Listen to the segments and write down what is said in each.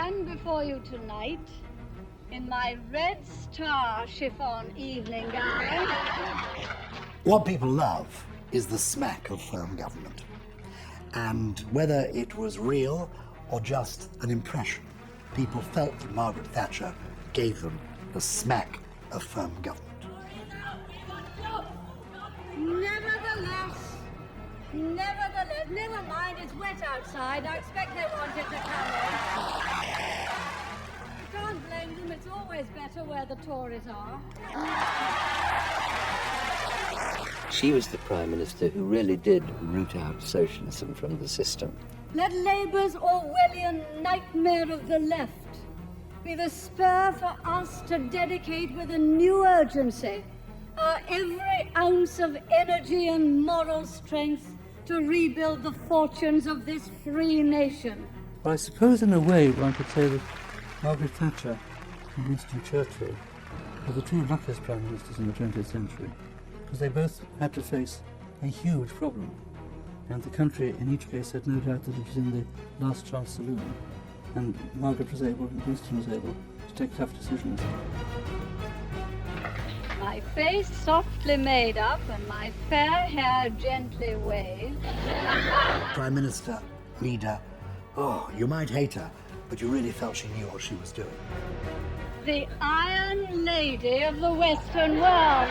stand before you tonight in my red star chiffon evening gown. What people love is the smack of firm government. And whether it was real or just an impression, people felt that Margaret Thatcher gave them the smack of firm government. Nevertheless, never mind, it's wet outside. I expect they wanted to come in. You can't blame them, it's always better where the Tories are. She was the Prime Minister who really did root out socialism from the system. Let Labour's Orwellian nightmare of the left be the spur for us to dedicate with a new urgency our every ounce of energy and moral strength to rebuild the fortunes of this free nation. Well, I suppose in a way one could say that Margaret Thatcher and Winston Churchill were the two luckiest prime ministers in the 20th century, because they both had to face a huge problem. And the country in each case had no doubt that it was in the last chance saloon. And Margaret was able, and Winston was able, to take tough decisions. My face softly made up and my fair hair gently waved. Prime Minister, leader, oh, you might hate her, but you really felt she knew what she was doing. The Iron Lady of the Western world.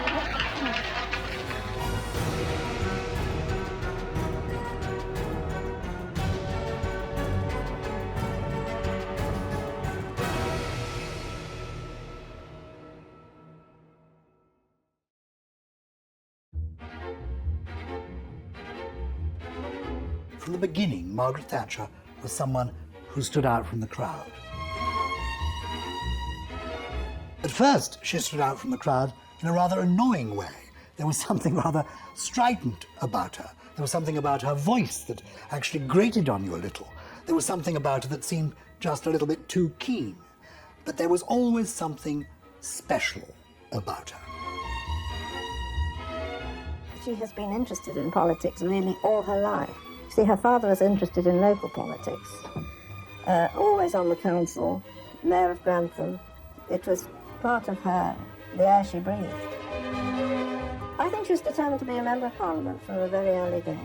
From the beginning, Margaret Thatcher was someone who stood out from the crowd. At first, she stood out from the crowd in a rather annoying way. There was something rather strident about her. There was something about her voice that actually grated on you a little. There was something about her that seemed just a little bit too keen. But there was always something special about her. She has been interested in politics really all her life. See, her father was interested in local politics, always on the council, mayor of Grantham. It was part of her, the air she breathed. I think she was determined to be a member of Parliament from a very early day.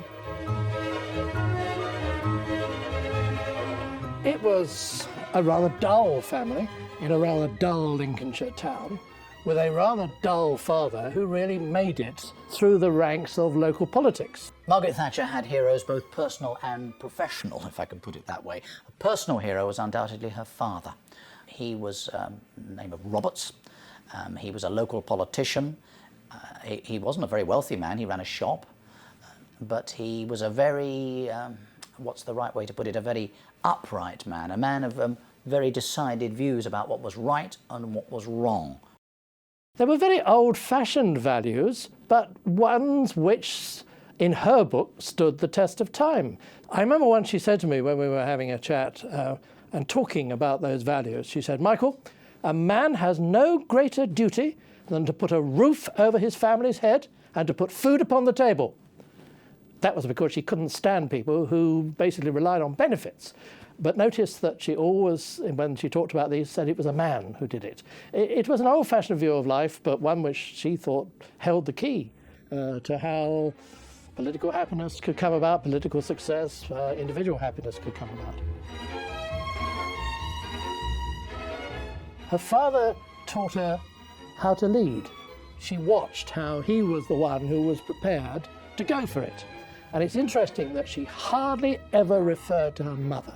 It was a rather dull family in a rather dull Lincolnshire town, with a rather dull father who really made it through the ranks of local politics. Margaret Thatcher had heroes both personal and professional, if I can put it that way. A personal hero was undoubtedly her father. He was the name of Roberts. He was a local politician. He wasn't a very wealthy man. He ran a shop. But he was a very, what's the right way to put it, a very upright man, a man of very decided views about what was right and what was wrong. They were very old-fashioned values, but ones which, in her book, stood the test of time. I remember once she said to me when we were having a chat and talking about those values, she said, "Michael, a man has no greater duty than to put a roof over his family's head and to put food upon the table." That was because she couldn't stand people who basically relied on benefits. But notice that she always, when she talked about these, said it was a man who did it. It was an old-fashioned view of life, but one which she thought held the key to how political happiness could come about, political success, individual happiness could come about. Her father taught her how to lead. She watched how he was the one who was prepared to go for it. And it's interesting that she hardly ever referred to her mother.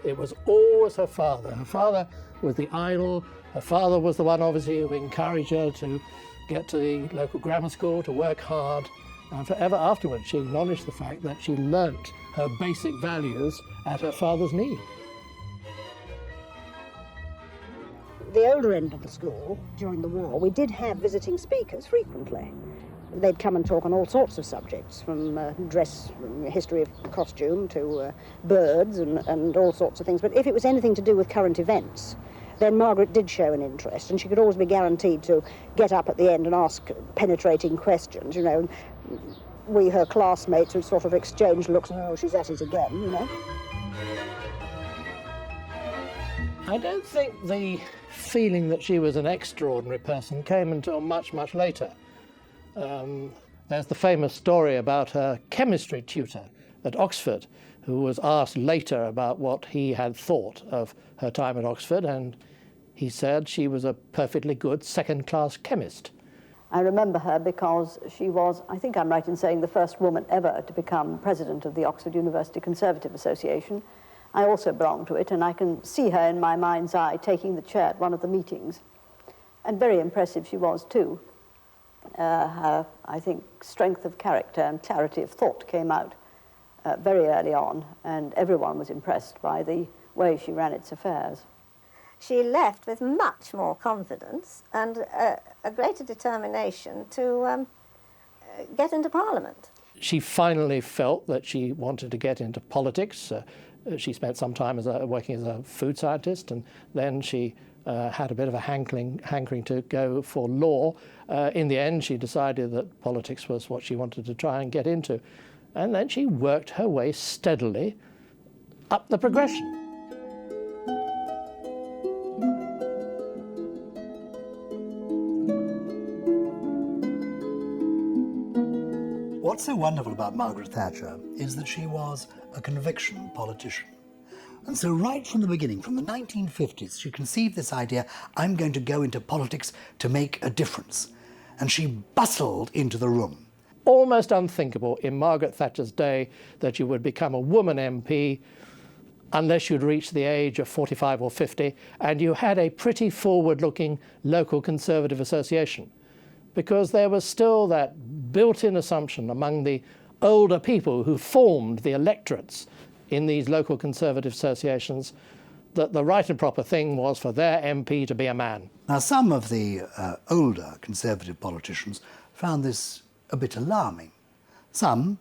It was always her father. Her father was the idol. Her father was the one, obviously, who encouraged her to get to the local grammar school, to work hard. And forever afterwards, she acknowledged the fact that she learnt her basic values at her father's knee. The older end of the school, during the war, we did have visiting speakers frequently. They'd come and talk on all sorts of subjects, from dress, history of costume, to birds and all sorts of things. But if it was anything to do with current events, then Margaret did show an interest, and she could always be guaranteed to get up at the end and ask penetrating questions, you know. We, her classmates, would sort of exchange looks, oh, she's at it again, you know. I don't think the feeling that she was an extraordinary person came until much, much later. There's the famous story about her chemistry tutor at Oxford, who was asked later about what he had thought of her time at Oxford, and he said she was a perfectly good second-class chemist. I remember her because she was, I think I'm right in saying, the first woman ever to become president of the Oxford University Conservative Association. I also belong to it, and I can see her in my mind's eye taking the chair at one of the meetings. And very impressive she was, too. Her, I think, strength of character and clarity of thought came out very early on, and everyone was impressed by the way she ran its affairs. She left with much more confidence and a greater determination to get into Parliament. She finally felt that she wanted to get into politics. She spent some time working as a food scientist, and then she had a bit of a hankering to go for law. In the end, she decided that politics was what she wanted to try and get into. And then she worked her way steadily up the progression. What's so wonderful about Margaret Thatcher is that she was a conviction politician. And so right from the beginning, from the 1950s, she conceived this idea, I'm going to go into politics to make a difference. And she bustled into the room. Almost unthinkable in Margaret Thatcher's day that you would become a woman MP unless you'd reached the age of 45 or 50 and you had a pretty forward-looking local Conservative association. Because there was still that built-in assumption among the older people who formed the electorates in these local Conservative associations that the right and proper thing was for their MP to be a man. Now, some of the older Conservative politicians found this a bit alarming. Some,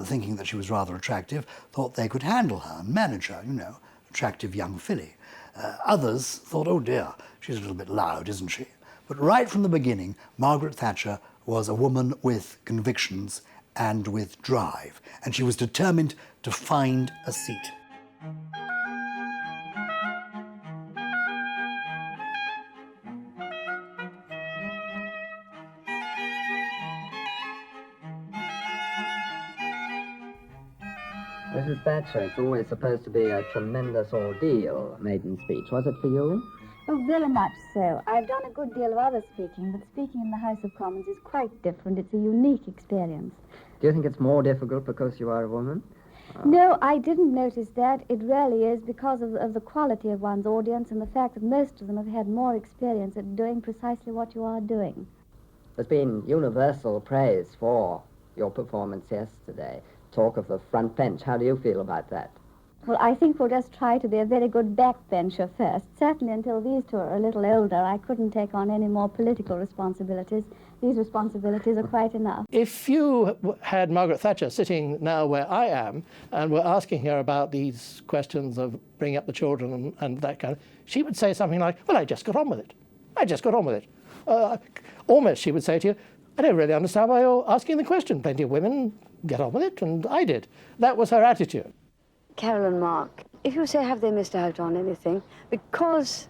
thinking that she was rather attractive, thought they could handle her and manage her, you know, attractive young filly. Others thought, oh dear, she's a little bit loud, isn't she? But right from the beginning, Margaret Thatcher was a woman with convictions and with drive, and she was determined to find a seat. Mrs. Thatcher, it's always supposed to be a tremendous ordeal, maiden speech. Was it for you? Oh, very much so. I've done a good deal of other speaking, but speaking in the House of Commons is quite different. It's a unique experience. Do you think it's more difficult because you are a woman? No, I didn't notice that. It really is because of the quality of one's audience and the fact that most of them have had more experience at doing precisely what you are doing. There's been universal praise for your performance yesterday. Talk of the front bench. How do you feel about that? Well, I think we'll just try to be a very good backbencher first. Certainly until these two are a little older, I couldn't take on any more political responsibilities. These responsibilities are quite enough. If you had Margaret Thatcher sitting now where I am and were asking her about these questions of bringing up the children and that kind of, she would say something like, well, I just got on with it. I just got on with it. Almost she would say to you, I don't really understand why you're asking the question. Plenty of women get on with it, and I did. That was her attitude. Carol and Mark, if you say have they missed out on anything, because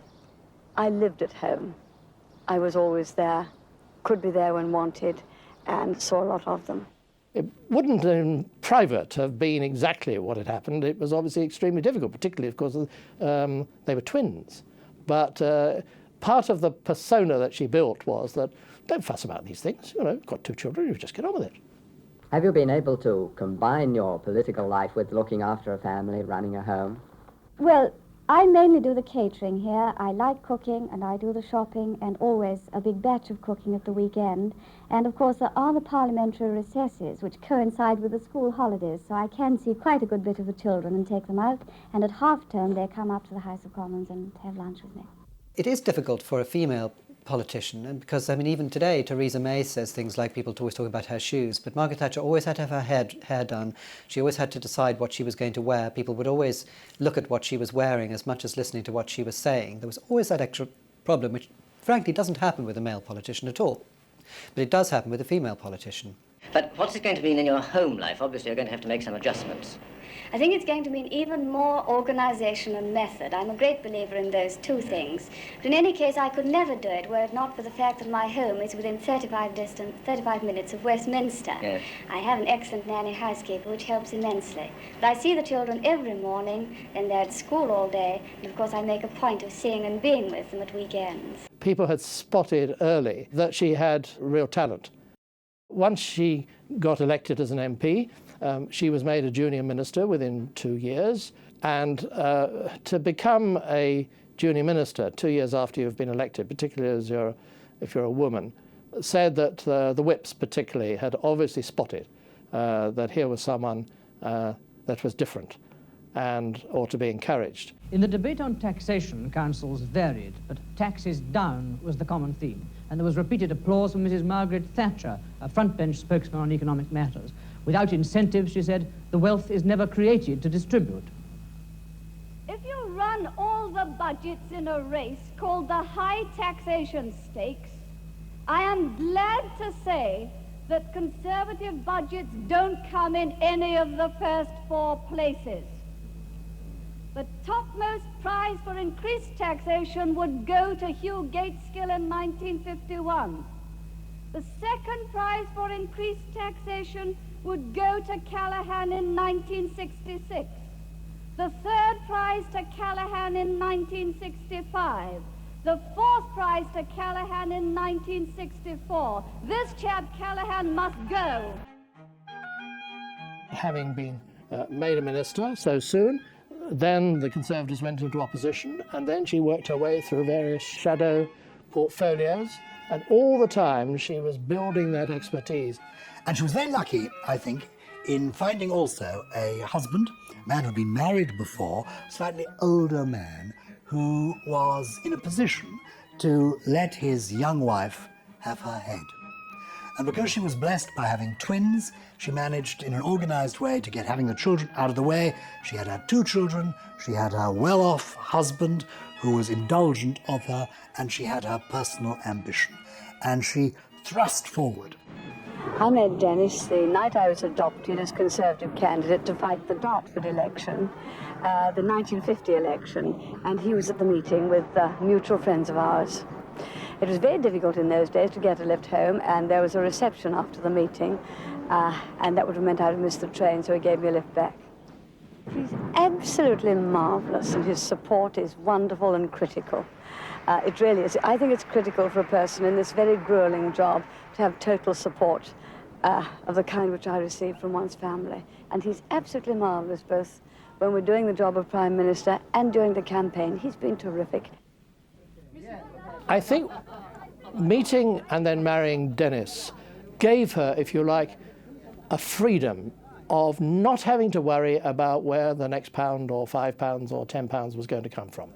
I lived at home, I was always there, could be there when wanted, and saw a lot of them. It wouldn't in private have been exactly what had happened. It was obviously extremely difficult, particularly of course they were twins. But part of the persona that she built was that don't fuss about these things, you know, you've got two children, you just get on with it. Have you been able to combine your political life with looking after a family, running a home? Well, I mainly do the catering here. I like cooking and I do the shopping and always a big batch of cooking at the weekend. And of course there are the parliamentary recesses which coincide with the school holidays, so I can see quite a good bit of the children and take them out, and at half-term they come up to the House of Commons and have lunch with me. It is difficult for a female politician, and because, I mean, even today, Theresa May says things like people always talk about her shoes, but Margaret Thatcher always had to have her hair done. She always had to decide what she was going to wear. People would always look at what she was wearing as much as listening to what she was saying. There was always that extra problem, which frankly doesn't happen with a male politician at all. But it does happen with a female politician. But what's it going to mean in your home life? Obviously you're going to have to make some adjustments. I think it's going to mean even more organisation and method. I'm a great believer in those two things. But in any case, I could never do it were it not for the fact that my home is within 35 minutes of Westminster. Yes. I have an excellent nanny housekeeper, which helps immensely. But I see the children every morning, and they're at school all day, and of course I make a point of seeing and being with them at weekends. People had spotted early that she had real talent. Once she got elected as an MP, she was made a junior minister within 2 years, and to become a junior minister 2 years after you've been elected, particularly if you're a woman, said that the whips particularly had obviously spotted that here was someone that was different and ought to be encouraged. In the debate on taxation, councils varied, but taxes down was the common theme, and there was repeated applause from Mrs. Margaret Thatcher, a frontbench spokesman on economic matters. Without incentives, she said, the wealth is never created to distribute. If you run all the budgets in a race called the high taxation stakes, I am glad to say that Conservative budgets don't come in any of the first 4 places. The topmost prize for increased taxation would go to Hugh Gateskill in 1951. The second prize for increased taxation would go to Callaghan in 1966. The third prize to Callaghan in 1965. The fourth prize to Callaghan in 1964. This chap Callaghan must go. Having been made a minister so soon, then the Conservatives went into opposition, and then she worked her way through various shadow portfolios, and all the time she was building that expertise. And she was very lucky, I think, in finding also a husband, a man who'd been married before, slightly older man, who was in a position to let his young wife have her head. And because she was blessed by having twins, she managed in an organized way to get having the children out of the way. She had had 2 children, she had her well-off husband who was indulgent of her, and she had her personal ambition. And she thrust forward. I met Dennis the night I was adopted as Conservative candidate to fight the Dartford election, the 1950 election, and he was at the meeting with mutual friends of ours. It was very difficult in those days to get a lift home, and there was a reception after the meeting, and that would have meant I'd have missed the train, so he gave me a lift back. He's absolutely marvellous, and his support is wonderful and critical. It really is. I think it's critical for a person in this very grueling job to have total support of the kind which I received from one's family. And he's absolutely marvellous, both when we're doing the job of Prime Minister and during the campaign. He's been terrific. I think meeting and then marrying Dennis gave her, if you like, a freedom of not having to worry about where the next £1 or £5 or £10 was going to come from.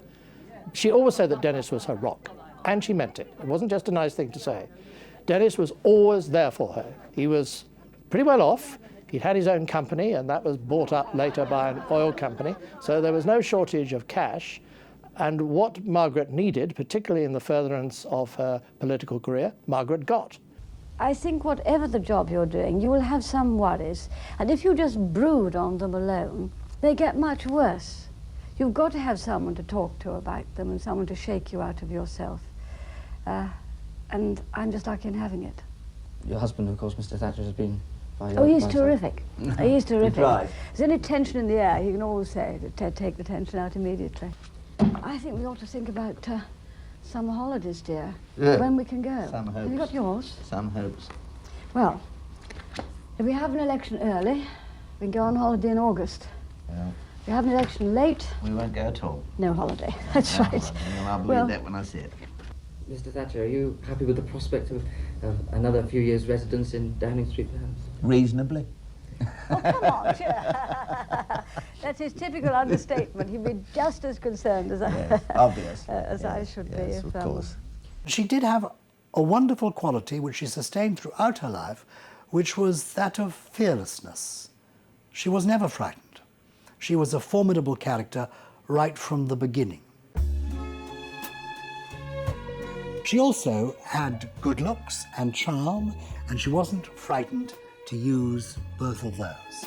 She always said that Dennis was her rock, and she meant it. It wasn't just a nice thing to say. Dennis was always there for her. He was pretty well off. He'd had his own company, and that was bought up later by an oil company, so there was no shortage of cash. And what Margaret needed, particularly in the furtherance of her political career, Margaret got. I think whatever the job you're doing, you will have some worries. And if you just brood on them alone, they get much worse. You've got to have someone to talk to about them and someone to shake you out of yourself. And I'm just lucky in having it. Your husband, of course, Mr. Thatcher, has been... Oh, he's terrific. He's terrific. Right. If there's any tension in the air, he can always say to take the tension out immediately. I think we ought to think about summer holidays, dear. Yeah. When we can go. Some hopes. Have you got yours? Some hopes. Well, if we have an election early, we can go on holiday in August. Yeah. If we have an election late... We won't go at all. No holiday. That's No right. holiday. I'll believe that when I see it. Mr. Thatcher, are you happy with the prospect of another few years' residence in Downing Street, perhaps? Reasonably. Oh, come on. That's his typical understatement. He'd be just as concerned as I should be. Yes, of course. She did have a wonderful quality which she sustained throughout her life, which was that of fearlessness. She was never frightened. She was a formidable character right from the beginning. She also had good looks and charm, and she wasn't frightened to use both of those.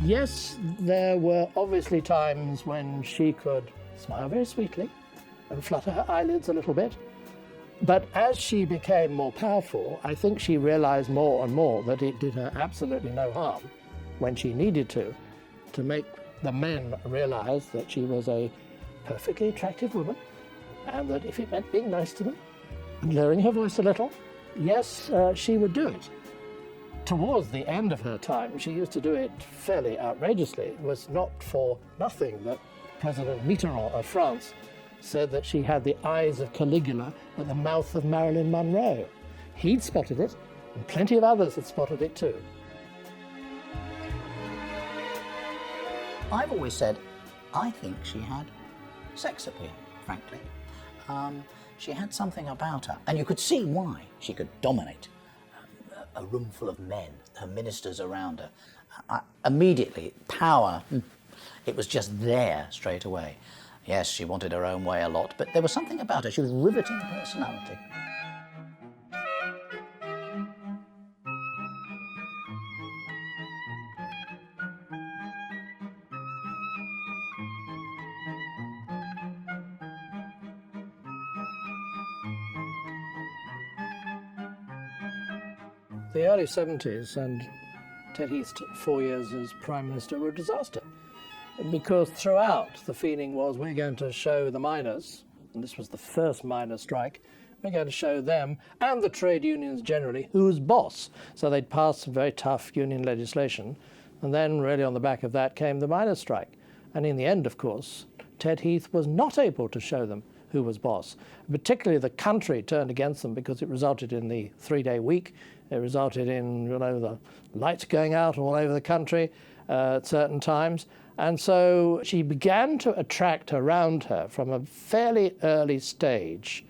Yes, there were obviously times when she could smile very sweetly and flutter her eyelids a little bit. But as she became more powerful, I think she realized more and more that it did her absolutely no harm when she needed to make the men realize that she was a perfectly attractive woman, and that if it meant being nice to them and lowering her voice a little, yes, she would do it. Towards the end of her time, she used to do it fairly outrageously. It was not for nothing that President Mitterrand of France said that she had the eyes of Caligula and the mouth of Marilyn Monroe. He'd spotted it, and plenty of others had spotted it too. I've always said, I think she had sex appeal, frankly. She had something about her, and you could see why. She could dominate a room full of men, her ministers around her. Immediately, power, it was just there straight away. Yes, she wanted her own way a lot, but there was something about her. She was riveting personality. The early 70s and Ted Heath's 4 years as Prime Minister were a disaster, because throughout the feeling was we're going to show the miners, and this was the first miners' strike, we're going to show them and the trade unions generally who's boss. So they'd passed some very tough union legislation, and then really on the back of that came the miners' strike. And in the end, of course, Ted Heath was not able to show them who was boss. Particularly the country turned against them because it resulted in the 3-day week. It resulted in, the lights going out all over the country at certain times. And so she began to attract around her from a fairly early stage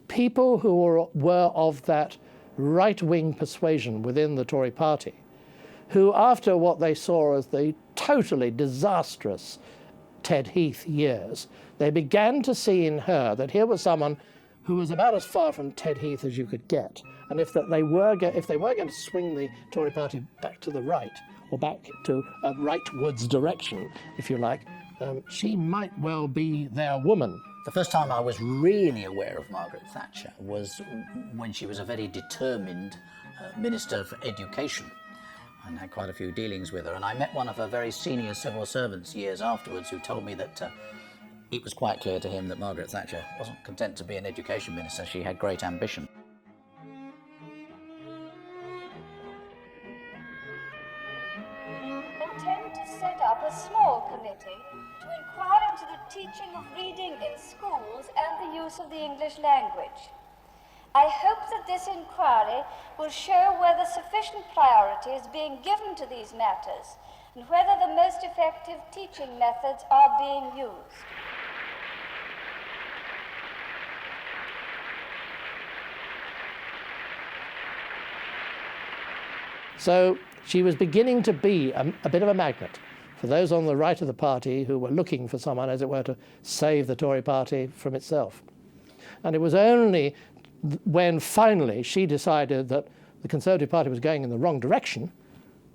people who were of that right-wing persuasion within the Tory party, who after what they saw as the totally disastrous Ted Heath years, they began to see in her that here was someone who was about as far from Ted Heath as you could get. And if they were going to swing the Tory party back to the right, or back to a rightwards direction, if you like, she might well be their woman. The first time I was really aware of Margaret Thatcher was when she was a very determined Minister for Education, and had quite a few dealings with her. And I met one of her very senior civil servants years afterwards who told me that it was quite clear to him that Margaret Thatcher wasn't content to be an education minister. She had great ambition. Intend to set up a small committee to inquire into the teaching of reading in schools and the use of the English language. I hope that this inquiry will show whether sufficient priority is being given to these matters and whether the most effective teaching methods are being used. So she was beginning to be a bit of a magnet for those on the right of the party who were looking for someone, as it were, to save the Tory party from itself. And it was only when finally she decided that the Conservative Party was going in the wrong direction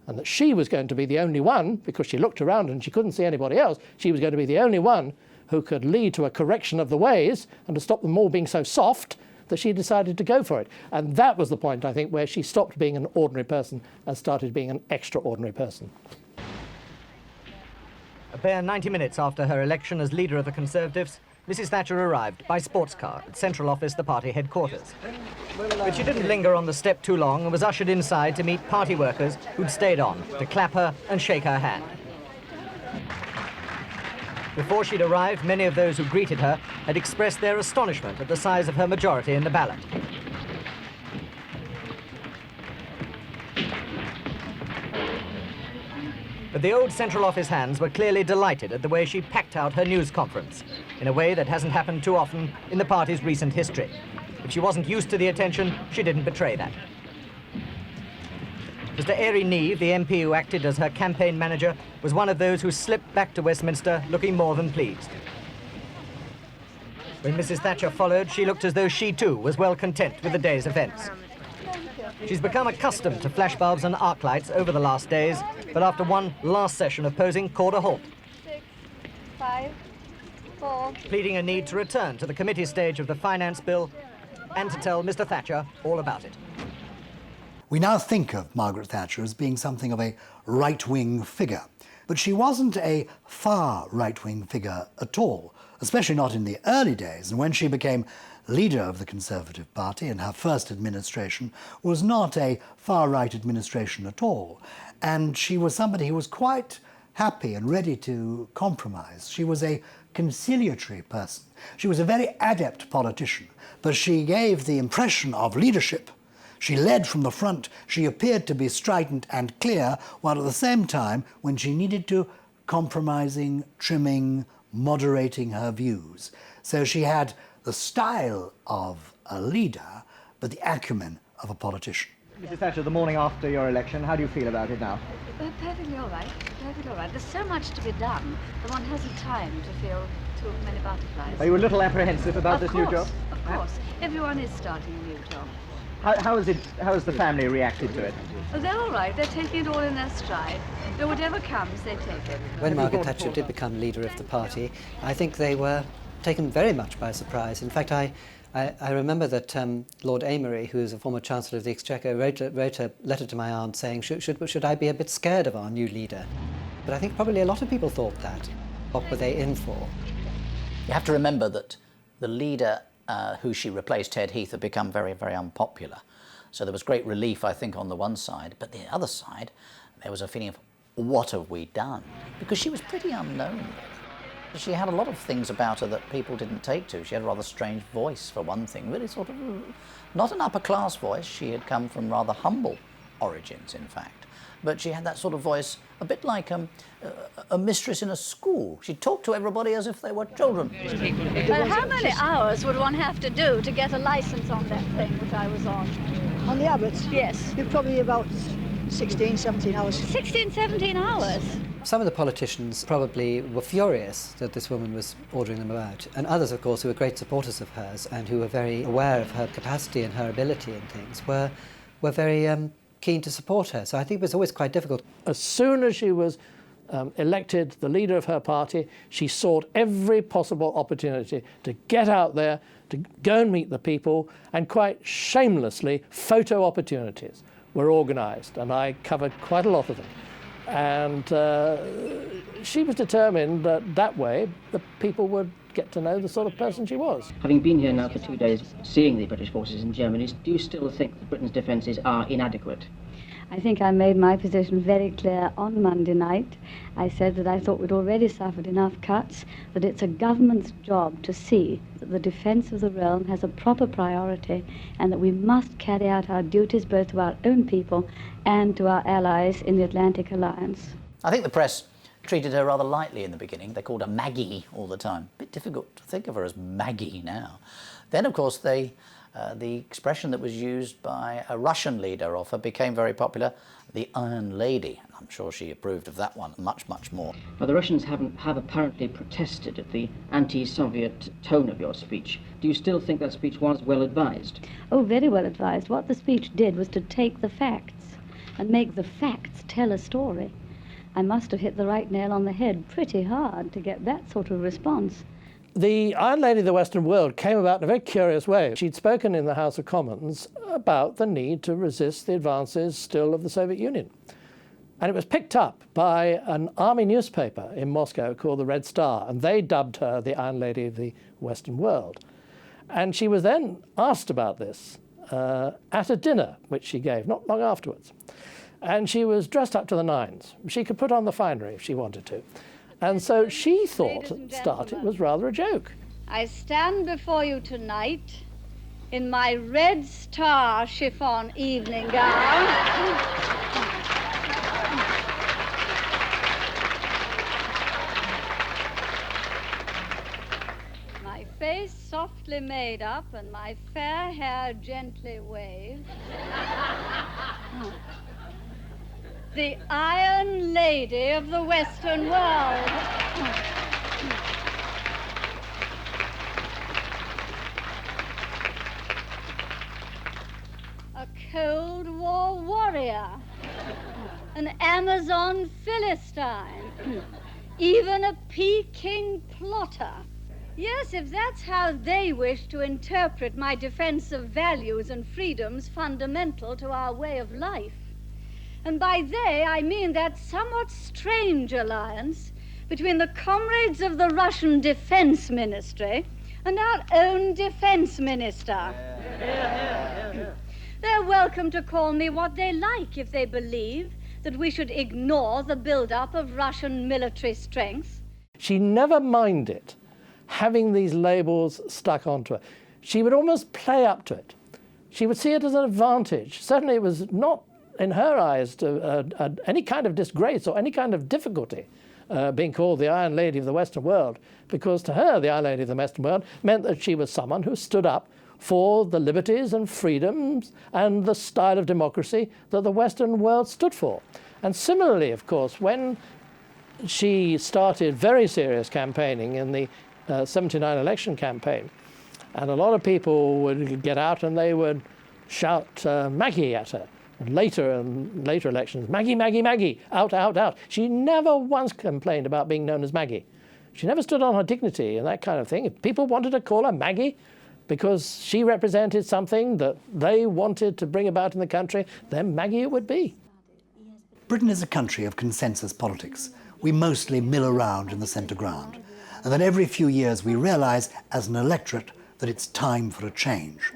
and that she was going to be the only one, because she looked around and she couldn't see anybody else, she was going to be the only one who could lead to a correction of the ways and to stop them all being so soft, that she decided to go for it. And that was the point, I think, where she stopped being an ordinary person and started being an extraordinary person. A bare 90 minutes after her election as leader of the Conservatives, Mrs. Thatcher arrived by sports car at Central Office, the party headquarters. But she didn't linger on the step too long and was ushered inside to meet party workers who'd stayed on to clap her and shake her hand. Before she'd arrived, many of those who greeted her had expressed their astonishment at the size of her majority in the ballot. But the old Central Office hands were clearly delighted at the way she packed out her news conference, in a way that hasn't happened too often in the party's recent history. If she wasn't used to the attention, she didn't betray that. Mr. Airy Neave, the MP who acted as her campaign manager, was one of those who slipped back to Westminster looking more than pleased. When Mrs. Thatcher followed, she looked as though she too was well content with the day's events. She's become accustomed to flashbulbs and arc lights over the last days, but after one last session of posing, called a halt. 6, 5, 4. Pleading a need to return to the committee stage of the finance bill and to tell Mr. Thatcher all about it. We now think of Margaret Thatcher as being something of a right-wing figure, but she wasn't a far right-wing figure at all, especially not in the early days. And when she became leader of the Conservative Party, and her first administration was not a far-right administration at all. And she was somebody who was quite happy and ready to compromise. She was a conciliatory person. She was a very adept politician, but she gave the impression of leadership. She led from the front. She appeared to be strident and clear, while at the same time, when she needed to, compromising, trimming, moderating her views. So she had the style of a leader, but the acumen of a politician. Mrs. Thatcher, the morning after your election, how do you feel about it now? Perfectly all right. Perfectly all right. There's so much to be done that one hasn't time to feel too many butterflies. Are you a little apprehensive about this new job? Of course. Everyone is starting a new job. How has the family reacted to it? Oh, they're all right. They're taking it all in their stride. So whatever comes, they take it. When Margaret Thatcher did become leader of the party, I think they were taken very much by surprise. In fact, I remember that Lord Amory, who is a former Chancellor of the Exchequer, wrote a letter to my aunt saying, should I be a bit scared of our new leader? But I think probably a lot of people thought that. What were they in for? You have to remember that the leader who she replaced, Ted Heath, had become very, very unpopular. So there was great relief, I think, on the one side. But the other side, there was a feeling of, what have we done? Because she was pretty unknown. She had a lot of things about her that people didn't take to. She had a rather strange voice, for one thing, really sort of not an upper-class voice. She had come from rather humble origins, in fact. But she had that sort of voice, a bit like a mistress in a school. She talked to everybody as if they were children. How many hours would one have to do to get a license on that thing which I was on? On the Abbots? Yes. You're probably about 16, 17 hours. 16, 17 hours? Some of the politicians probably were furious that this woman was ordering them about, and others, of course, who were great supporters of hers and who were very aware of her capacity and her ability and things, were very keen to support her. So I think it was always quite difficult. As soon as she was elected the leader of her party, she sought every possible opportunity to get out there, to go and meet the people, and quite shamelessly, photo opportunities were organised, and I covered quite a lot of them. And she was determined that that way the people would get to know the sort of person she was. Having been here now for 2 days, seeing the British forces in Germany, do you still think that Britain's defences are inadequate? I think I made my position very clear on Monday night. I said that I thought we'd already suffered enough cuts, that it's a government's job to see that the defence of the realm has a proper priority, and that we must carry out our duties both to our own people and to our allies in the Atlantic Alliance. I think the press treated her rather lightly in the beginning. They called her Maggie all the time. A bit difficult to think of her as Maggie now. Then, of course, the expression that was used by a Russian leader of her became very popular, the Iron Lady. I'm sure she approved of that one much, much more. Now, the Russians have apparently protested at the anti-Soviet tone of your speech. Do you still think that speech was well advised? Oh, very well advised. What the speech did was to take the facts and make the facts tell a story. I must have hit the right nail on the head pretty hard to get that sort of response. The Iron Lady of the Western World came about in a very curious way. She'd spoken in the House of Commons about the need to resist the advances still of the Soviet Union. And it was picked up by an army newspaper in Moscow called the Red Star, and they dubbed her the Iron Lady of the Western World. And she was then asked about this at a dinner, which she gave not long afterwards. And she was dressed up to the nines. She could put on the finery if she wanted to. And so she thought at the start it was rather a joke. I stand before you tonight in my Red Star chiffon evening gown. My face softly made up and my fair hair gently waved. The Iron Lady of the Western World. A cold Amazon Philistine, even a Peking plotter. Yes, if that's how they wish to interpret my defense of values and freedoms fundamental to our way of life. And by they, I mean that somewhat strange alliance between the comrades of the Russian Defense Ministry and our own Defense Minister. They're welcome to call me what they like if they believe that we should ignore the build-up of Russian military strength. She never minded having these labels stuck onto her. She would almost play up to it. She would see it as an advantage. Certainly it was not, in her eyes, any kind of disgrace or any kind of difficulty being called the Iron Lady of the Western world, because to her, the Iron Lady of the Western world meant that she was someone who stood up for the liberties and freedoms and the style of democracy that the Western world stood for. And similarly, of course, when she started very serious campaigning in the 79 election campaign, and a lot of people would get out and they would shout Maggie at her. And later elections, Maggie, Maggie, Maggie, out, out, out. She never once complained about being known as Maggie. She never stood on her dignity and that kind of thing. If people wanted to call her Maggie because she represented something that they wanted to bring about in the country, then Maggie it would be. Britain is a country of consensus politics. We mostly mill around in the centre ground. And then every few years we realise, as an electorate, that it's time for a change.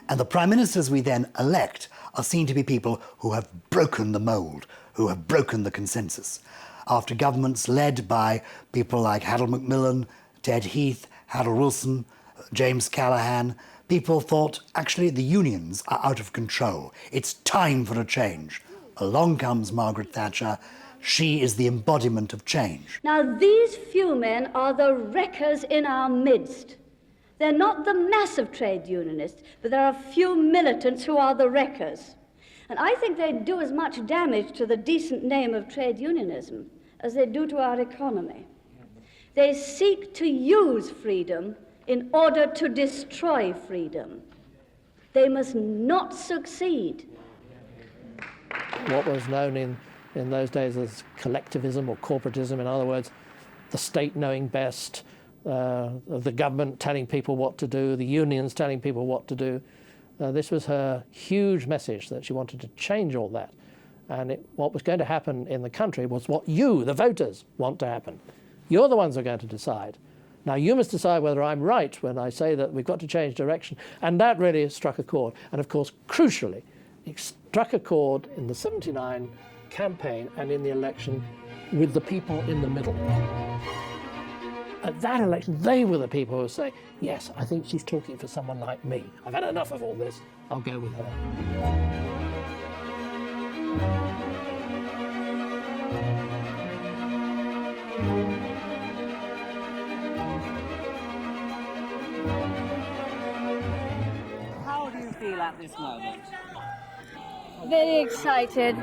And the prime ministers we then elect are seen to be people who have broken the mould, who have broken the consensus. After governments led by people like Harold Macmillan, Ted Heath, Harold Wilson, James Callaghan, people thought, actually, the unions are out of control. It's time for a change. Along comes Margaret Thatcher. She is the embodiment of change. Now, these few men are the wreckers in our midst. They're not the mass of trade unionists, but there are a few militants who are the wreckers. And I think they do as much damage to the decent name of trade unionism as they do to our economy. They seek to use freedom in order to destroy freedom. They must not succeed. What was known in those days as collectivism or corporatism, in other words, the state knowing best, the government telling people what to do, the unions telling people what to do. This was her huge message, that she wanted to change all that. And what was going to happen in the country was what you, the voters, want to happen. You're the ones who are going to decide. Now, you must decide whether I'm right when I say that we've got to change direction. And that really struck a chord. And of course, crucially, it struck a chord in the 79 campaign and in the election with the people in the middle. At that election, they were the people who say, yes, I think she's talking for someone like me. I've had enough of all this. I'll go with her. How do you feel at this moment? Very excited,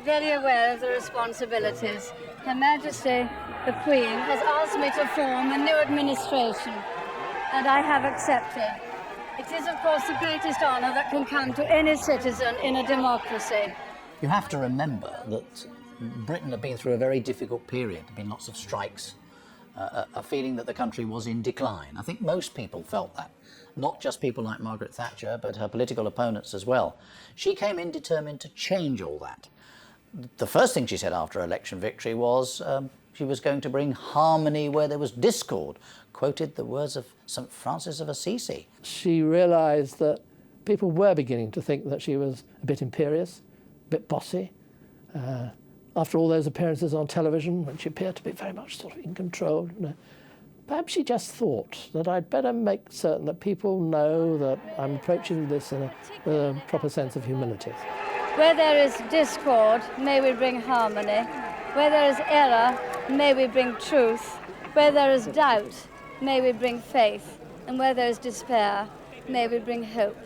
very aware of the responsibilities. Her Majesty, the Queen, has asked me to form a new administration, and I have accepted. It is, of course, the greatest honour that can come to any citizen in a democracy. You have to remember that Britain had been through a very difficult period. There had been lots of strikes, a feeling that the country was in decline. I think most people felt that. Not just people like Margaret Thatcher, but her political opponents as well. She came in determined to change all that. The first thing she said after election victory was she was going to bring harmony where there was discord, quoted the words of St. Francis of Assisi. She realised that people were beginning to think that she was a bit imperious, a bit bossy. After all those appearances on television, when she appeared to be very much sort of in control, perhaps she just thought that I'd better make certain that people know that I'm approaching this with a proper sense of humility. Where there is discord, may we bring harmony. Where there is error, may we bring truth. Where there is doubt, may we bring faith. And where there is despair, may we bring hope.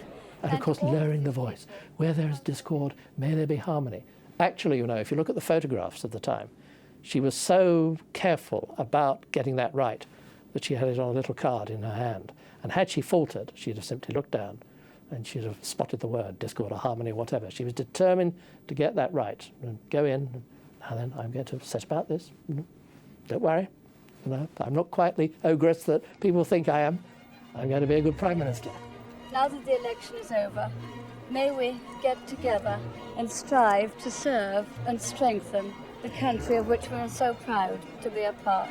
And of course, lowering the voice. Where there is discord, may there be harmony. Actually, if you look at the photographs of the time, she was so careful about getting that right that she had it on a little card in her hand. And had she faltered, she'd have simply looked down and she'd have spotted the word, discord or harmony or whatever. She was determined to get that right and go in and and then I'm going to set about this. Don't worry, I'm not quite the ogress that people think I am. I'm going to be a good Prime Minister. Now that the election is over, may we get together and strive to serve and strengthen the country of which we are so proud to be a part.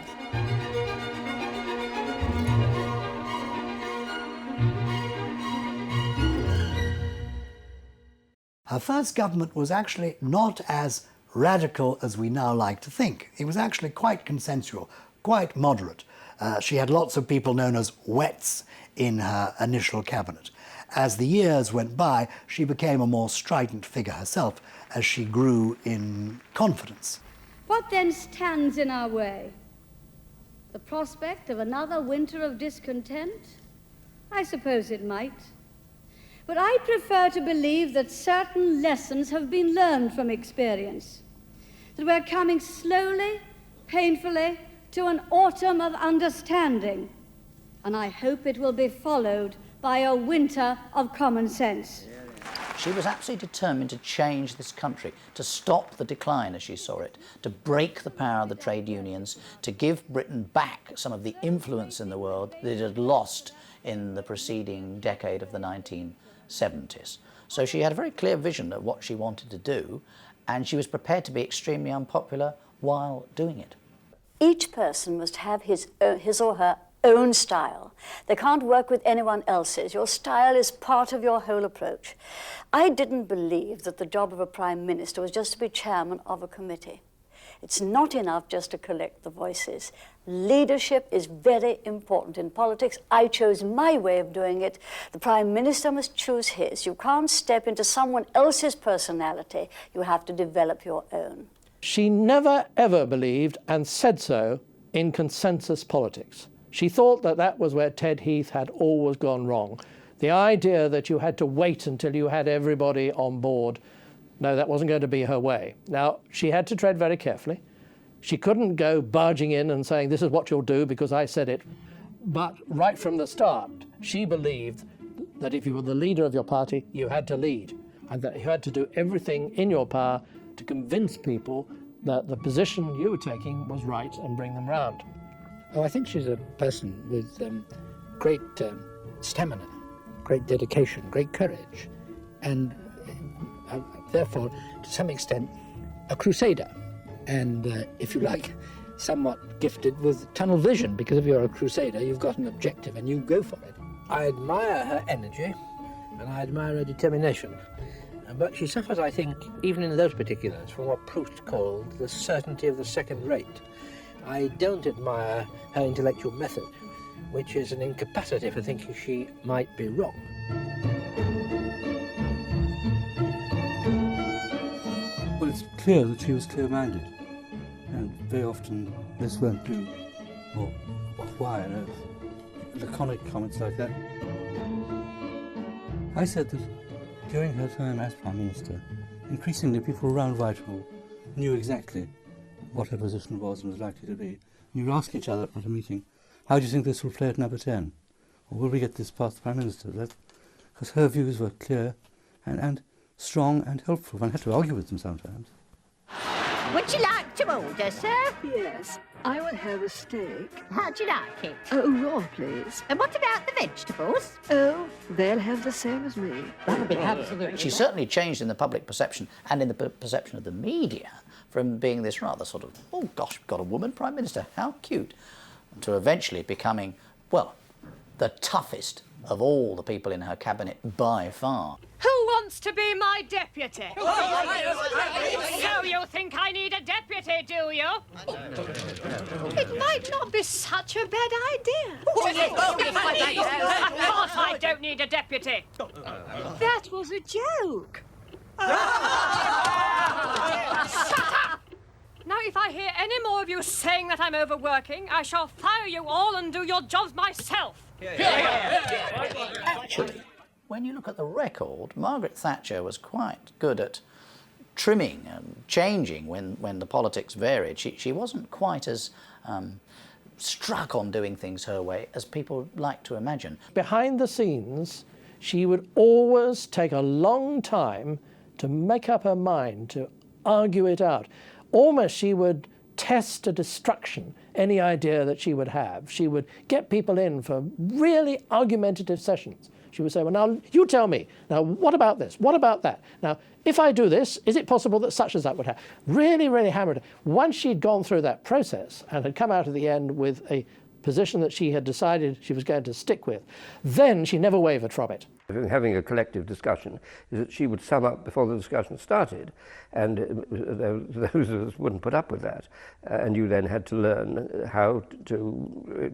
Her first government was actually not as radical as we now like to think. It was actually quite consensual, quite moderate. She had lots of people known as wets in her initial cabinet. As the years went by, she became a more strident figure herself as she grew in confidence. What then stands in our way? The prospect of another winter of discontent? I suppose it might. But I prefer to believe that certain lessons have been learned from experience, that we're coming slowly, painfully, to an autumn of understanding, and I hope it will be followed by a winter of common sense. She was absolutely determined to change this country, to stop the decline as she saw it, to break the power of the trade unions, to give Britain back some of the influence in the world that it had lost in the preceding decade of the 1970s. So she had a very clear vision of what she wanted to do, and she was prepared to be extremely unpopular while doing it. Each person must have his or her own style. They can't work with anyone else's. Your style is part of your whole approach. I didn't believe that the job of a Prime Minister was just to be chairman of a committee. It's not enough just to collect the voices. Leadership is very important in politics. I chose my way of doing it. The Prime Minister must choose his. You can't step into someone else's personality. You have to develop your own. She never ever believed, and said so, in consensus politics. She thought that that was where Ted Heath had always gone wrong. The idea that you had to wait until you had everybody on board, no, that wasn't going to be her way. Now, she had to tread very carefully. She couldn't go barging in and saying, this is what you'll do because I said it. But right from the start, she believed that if you were the leader of your party, you had to lead, and that you had to do everything in your power to convince people that the position you were taking was right and bring them round. Oh, I think she's a person with great stamina, great dedication, great courage, and therefore, to some extent, a crusader. And, if you like, somewhat gifted with tunnel vision, because if you're a crusader, you've got an objective and you go for it. I admire her energy, and I admire her determination. But she suffers, I think, even in those particulars, from what Proust called the certainty of the second rate. I don't admire her intellectual method, which is an incapacity for thinking she might be wrong. Well, it's clear that she was clear-minded, and very often this won't do, or why on earth, laconic comments like that. I said that during her time as Prime Minister, increasingly people around Whitehall knew exactly what her position was and was likely to be. You would ask each other at a meeting, how do you think this will play at number 10? Or will we get this past the Prime Minister? Because her views were clear and strong and helpful. One had to argue with them sometimes. Would you like to order, sir? Yes, I will have a steak. How'd you like it? Oh, raw, please. And what about the vegetables? Oh, they'll have the same as me. That would be absolutely. She certainly changed in the public perception and in the perception of the media from being this rather sort of, oh gosh, we've got a woman Prime Minister, how cute, to eventually becoming, well, the toughest of all the people in her cabinet by far. Who wants to be my deputy? So you think I need a deputy, do you? It might not be such a bad idea. Of course I don't need a deputy. That was a joke. Shut up! Now, if I hear any more of you saying that I'm overworking, I shall fire you all and do your jobs myself. Actually, when you look at the record, Margaret Thatcher was quite good at trimming and changing when the politics varied. She wasn't quite as struck on doing things her way as people like to imagine. Behind the scenes, she would always take a long time to make up her mind, to argue it out. almost she would test to destruction any idea that she would have. She would get people in for really argumentative sessions. She would say, well, now, you tell me. Now, what about this? What about that? Now, if I do this, is it possible that such as that would happen? Really, really hammered. Once she'd gone through that process and had come out at the end with a position that she had decided she was going to stick with, then she never wavered from it. Having a collective discussion is that she would sum up before the discussion started, and those of us wouldn't put up with that. And you then had to learn how to,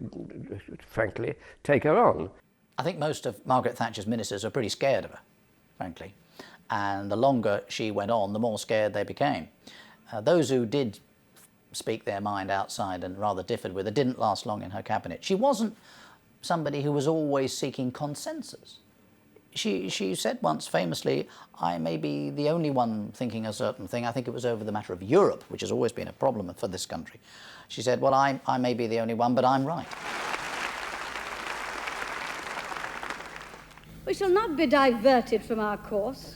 frankly, take her on. I think most of Margaret Thatcher's ministers are pretty scared of her, frankly. And the longer she went on, the more scared they became. Those who did speak their mind outside and rather differed with her didn't last long in her cabinet. She wasn't somebody who was always seeking consensus. She said once famously, I may be the only one thinking a certain thing. I think it was over the matter of Europe, which has always been a problem for this country. She said, well, I may be the only one, but I'm right. We shall not be diverted from our course.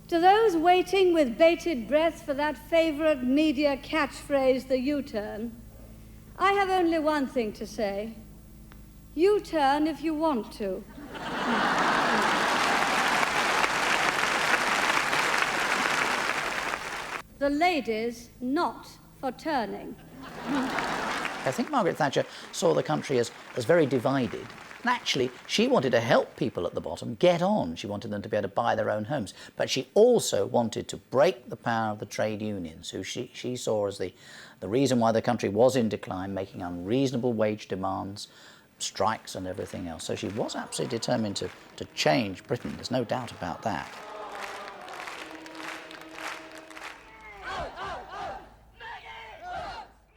To those waiting with bated breath for that favourite media catchphrase, the U-turn, I have only one thing to say. U-turn if you want to. The ladies not for turning. I think Margaret Thatcher saw the country as very divided. And actually, she wanted to help people at the bottom get on. She wanted them to be able to buy their own homes. But she also wanted to break the power of the trade unions, who she saw as the reason why the country was in decline, making unreasonable wage demands, strikes and everything else. So she was absolutely determined to change Britain. There's no doubt about that.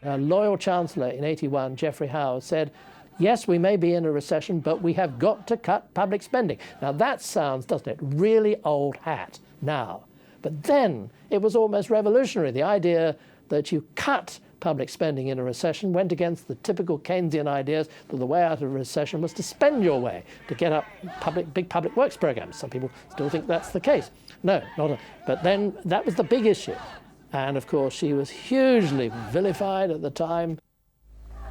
A loyal chancellor in '81, Geoffrey Howe, said, yes, we may be in a recession, but we have got to cut public spending. Now that sounds, doesn't it, really old hat now. But then it was almost revolutionary. The idea that you cut public spending in a recession went against the typical Keynesian ideas that the way out of a recession was to spend your way, to get up big public works programs. Some people still think that's the case. No, but then that was the big issue. And of course, she was hugely vilified at the time.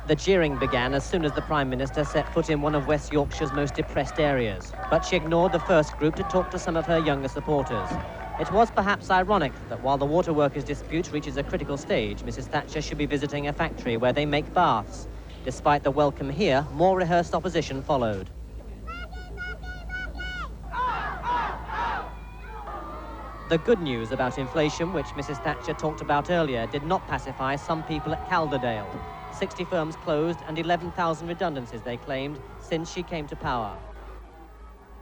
The jeering began as soon as the Prime Minister set foot in one of West Yorkshire's most depressed areas. But she ignored the first group to talk to some of her younger supporters. It was perhaps ironic that while the water workers' dispute reaches a critical stage, Mrs. Thatcher should be visiting a factory where they make baths. Despite the welcome here, more rehearsed opposition followed. The good news about inflation, which Mrs. Thatcher talked about earlier, did not pacify some people at Calderdale. 60 firms closed and 11,000 redundancies, they claimed, since she came to power.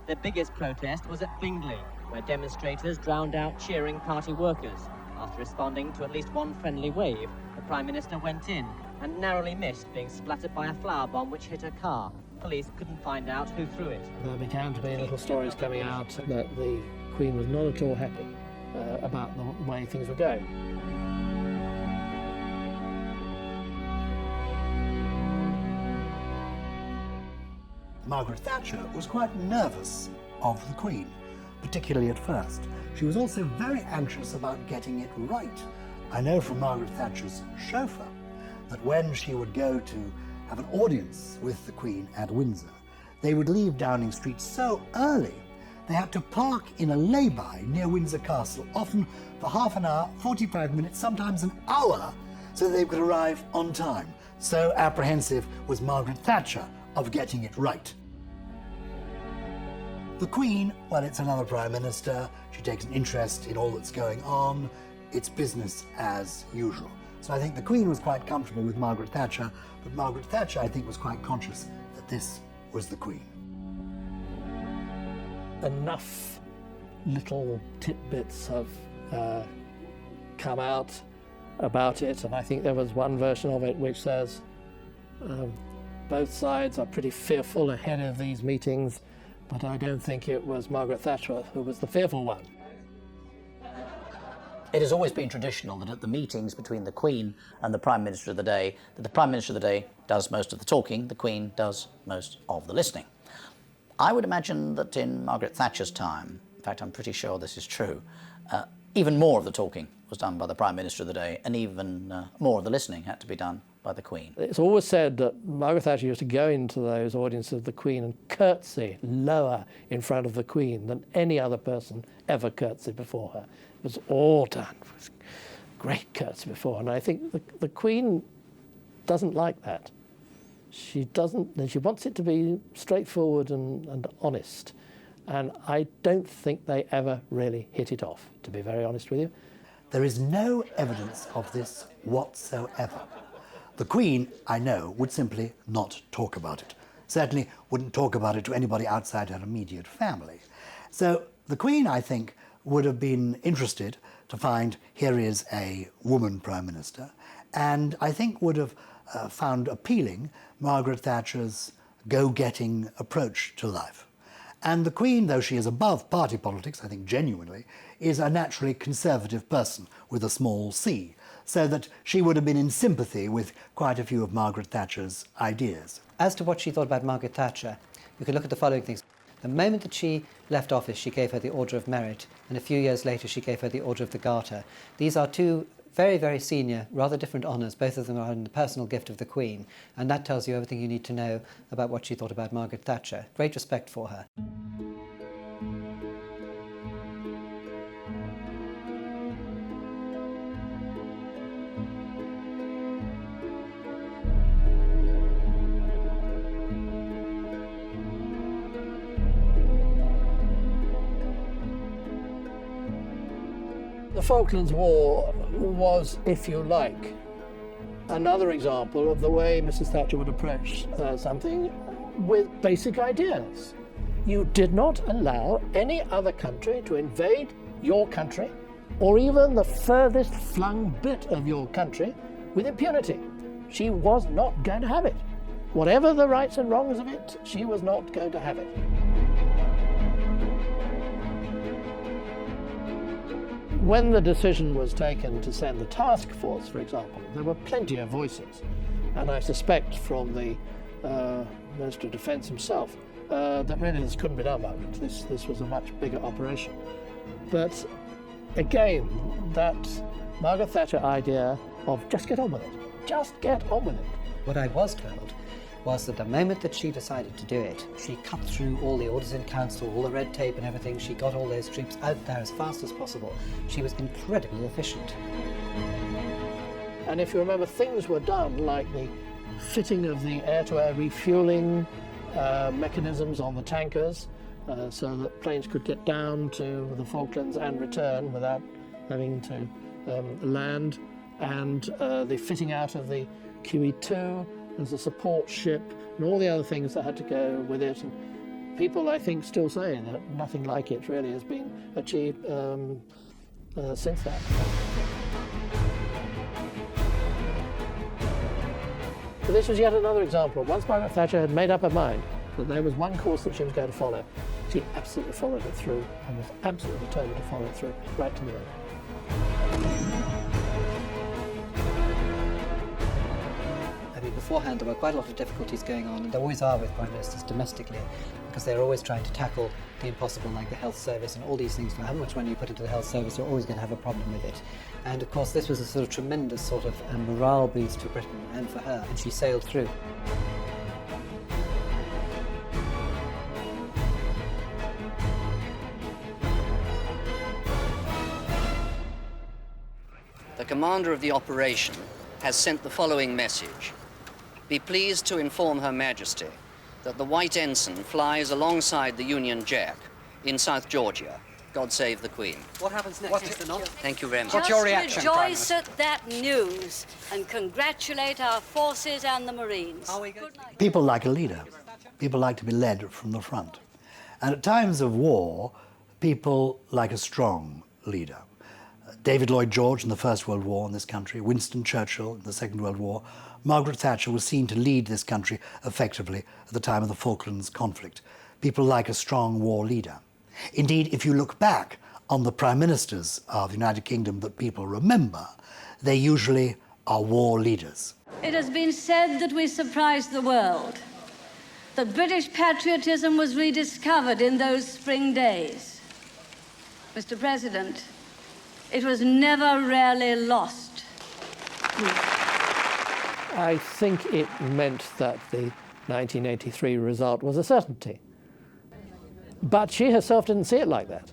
The biggest protest was at Bingley, where demonstrators drowned out cheering party workers. After responding to at least one friendly wave, the Prime Minister went in and narrowly missed being splattered by a flour bomb which hit her car. Police couldn't find out who threw it. There began to be little stories coming out that the Queen was not at all happy about the way things were going. Margaret Thatcher was quite nervous of the Queen, particularly at first. She was also very anxious about getting it right. I know from Margaret Thatcher's chauffeur that when she would go to have an audience with the Queen at Windsor, they would leave Downing Street so early they had to park in a lay-by near Windsor Castle, often for half an hour, 45 minutes, sometimes an hour, so that they could arrive on time. So apprehensive was Margaret Thatcher of getting it right. The Queen, well, it's another Prime Minister. She takes an interest in all that's going on. It's business as usual. So I think the Queen was quite comfortable with Margaret Thatcher, but Margaret Thatcher, I think, was quite conscious that this was the Queen. Enough little tidbits have come out about it, and I think there was one version of it which says both sides are pretty fearful ahead of these meetings, but I don't think it was Margaret Thatcher who was the fearful one. It has always been traditional that at the meetings between the Queen and the Prime Minister of the day, that the Prime Minister of the day does most of the talking, the Queen does most of the listening. I would imagine that in Margaret Thatcher's time, in fact I'm pretty sure this is true, even more of the talking was done by the Prime Minister of the day, and even more of the listening had to be done by the Queen. It's always said that Margaret Thatcher used to go into those audiences of the Queen and curtsy lower in front of the Queen than any other person ever curtsied before her. It was all done. It was great curtsy before, and I think the Queen doesn't like that. She doesn't. She wants it to be straightforward and honest, and I don't think they ever really hit it off, to be very honest with you. There is no evidence of this whatsoever. The Queen, I know, would simply not talk about it. Certainly wouldn't talk about it to anybody outside her immediate family. So the Queen, I think, would have been interested to find here is a woman Prime Minister, and I think would have found appealing Margaret Thatcher's go-getting approach to life. And the Queen, though she is above party politics, I think genuinely, is a naturally conservative person with a small c, so that she would have been in sympathy with quite a few of Margaret Thatcher's ideas. As to what she thought about Margaret Thatcher, you could look at the following things. The moment that she left office, she gave her the Order of Merit, and a few years later she gave her the Order of the Garter. These are two very, very senior, rather different honours. Both of them are in the personal gift of the Queen, and that tells you everything you need to know about what she thought about Margaret Thatcher. Great respect for her. The Falklands War was, if you like, another example of the way Mrs. Thatcher would approach something with basic ideas. You did not allow any other country to invade your country, or even the furthest flung bit of your country, with impunity. She was not going to have it. Whatever the rights and wrongs of it, she was not going to have it. When the decision was taken to send the task force, for example, there were plenty of voices, and I suspect from the Minister of Defence himself that really this couldn't be done, Margaret. This was a much bigger operation. But again, that Margaret Thatcher idea of just get on with it, just get on with it. What I was told was that the moment that she decided to do it, she cut through all the orders in council, all the red tape and everything. She got all those troops out there as fast as possible. She was incredibly efficient. And if you remember, things were done like the fitting of the air-to-air refuelling mechanisms on the tankers so that planes could get down to the Falklands and return without having to land, and the fitting out of the QE2 as a support ship, and all the other things that had to go with it. And people, I think, still say that nothing like it really has been achieved since that. But this was yet another example. Once Margaret Thatcher had made up her mind that there was one course that she was going to follow, she absolutely followed it through, and was absolutely determined to follow it through right to the end. Beforehand, there were quite a lot of difficulties going on, and there always are with Prime Ministers domestically, because they're always trying to tackle the impossible, like the health service and all these things. No matter how much money you put into the health service, you're always going to have a problem with it. And of course, this was a sort of tremendous sort of morale boost for Britain and for her, and she sailed through. The commander of the operation has sent the following message. Be pleased to inform Her Majesty that the White Ensign flies alongside the Union Jack in South Georgia. God save the Queen. What happens next, Mr. Knott? Thank you very much. What's your reaction, Just Prime rejoice Minister? at that news and congratulate our forces and the Marines. People like a leader. People like to be led from the front. And at times of war, people like a strong leader. David Lloyd George in the First World War in this country, Winston Churchill in the Second World War. Margaret Thatcher was seen to lead this country effectively at the time of the Falklands conflict. People like a strong war leader. Indeed, if you look back on the prime ministers of the United Kingdom that people remember, they usually are war leaders. It has been said that we surprised the world, that British patriotism was rediscovered in those spring days. Mr. President, It was never really lost. I think it meant that the 1983 result was a certainty. But she herself didn't see it like that.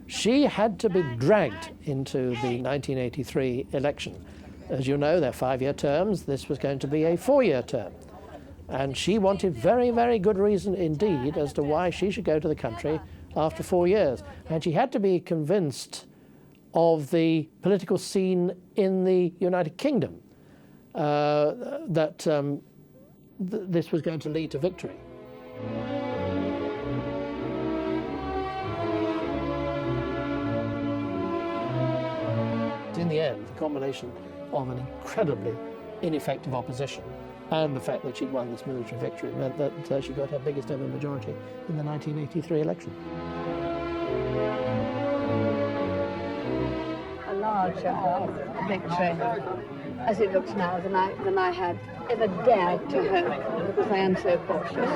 She had to be dragged into the 1983 election. As you know, they're 5-year terms. This was going to be a 4-year term. And she wanted very, very good reason indeed as to why she should go to the country after 4 years. And she had to be convinced of the political scene in the United Kingdom that this was going to lead to victory. In the end, the combination of an incredibly ineffective opposition and the fact that she'd won this military victory meant that she got her biggest ever majority in the 1983 election. A larger victory, as it looks now, than I had ever dared to hope, because I am so cautious.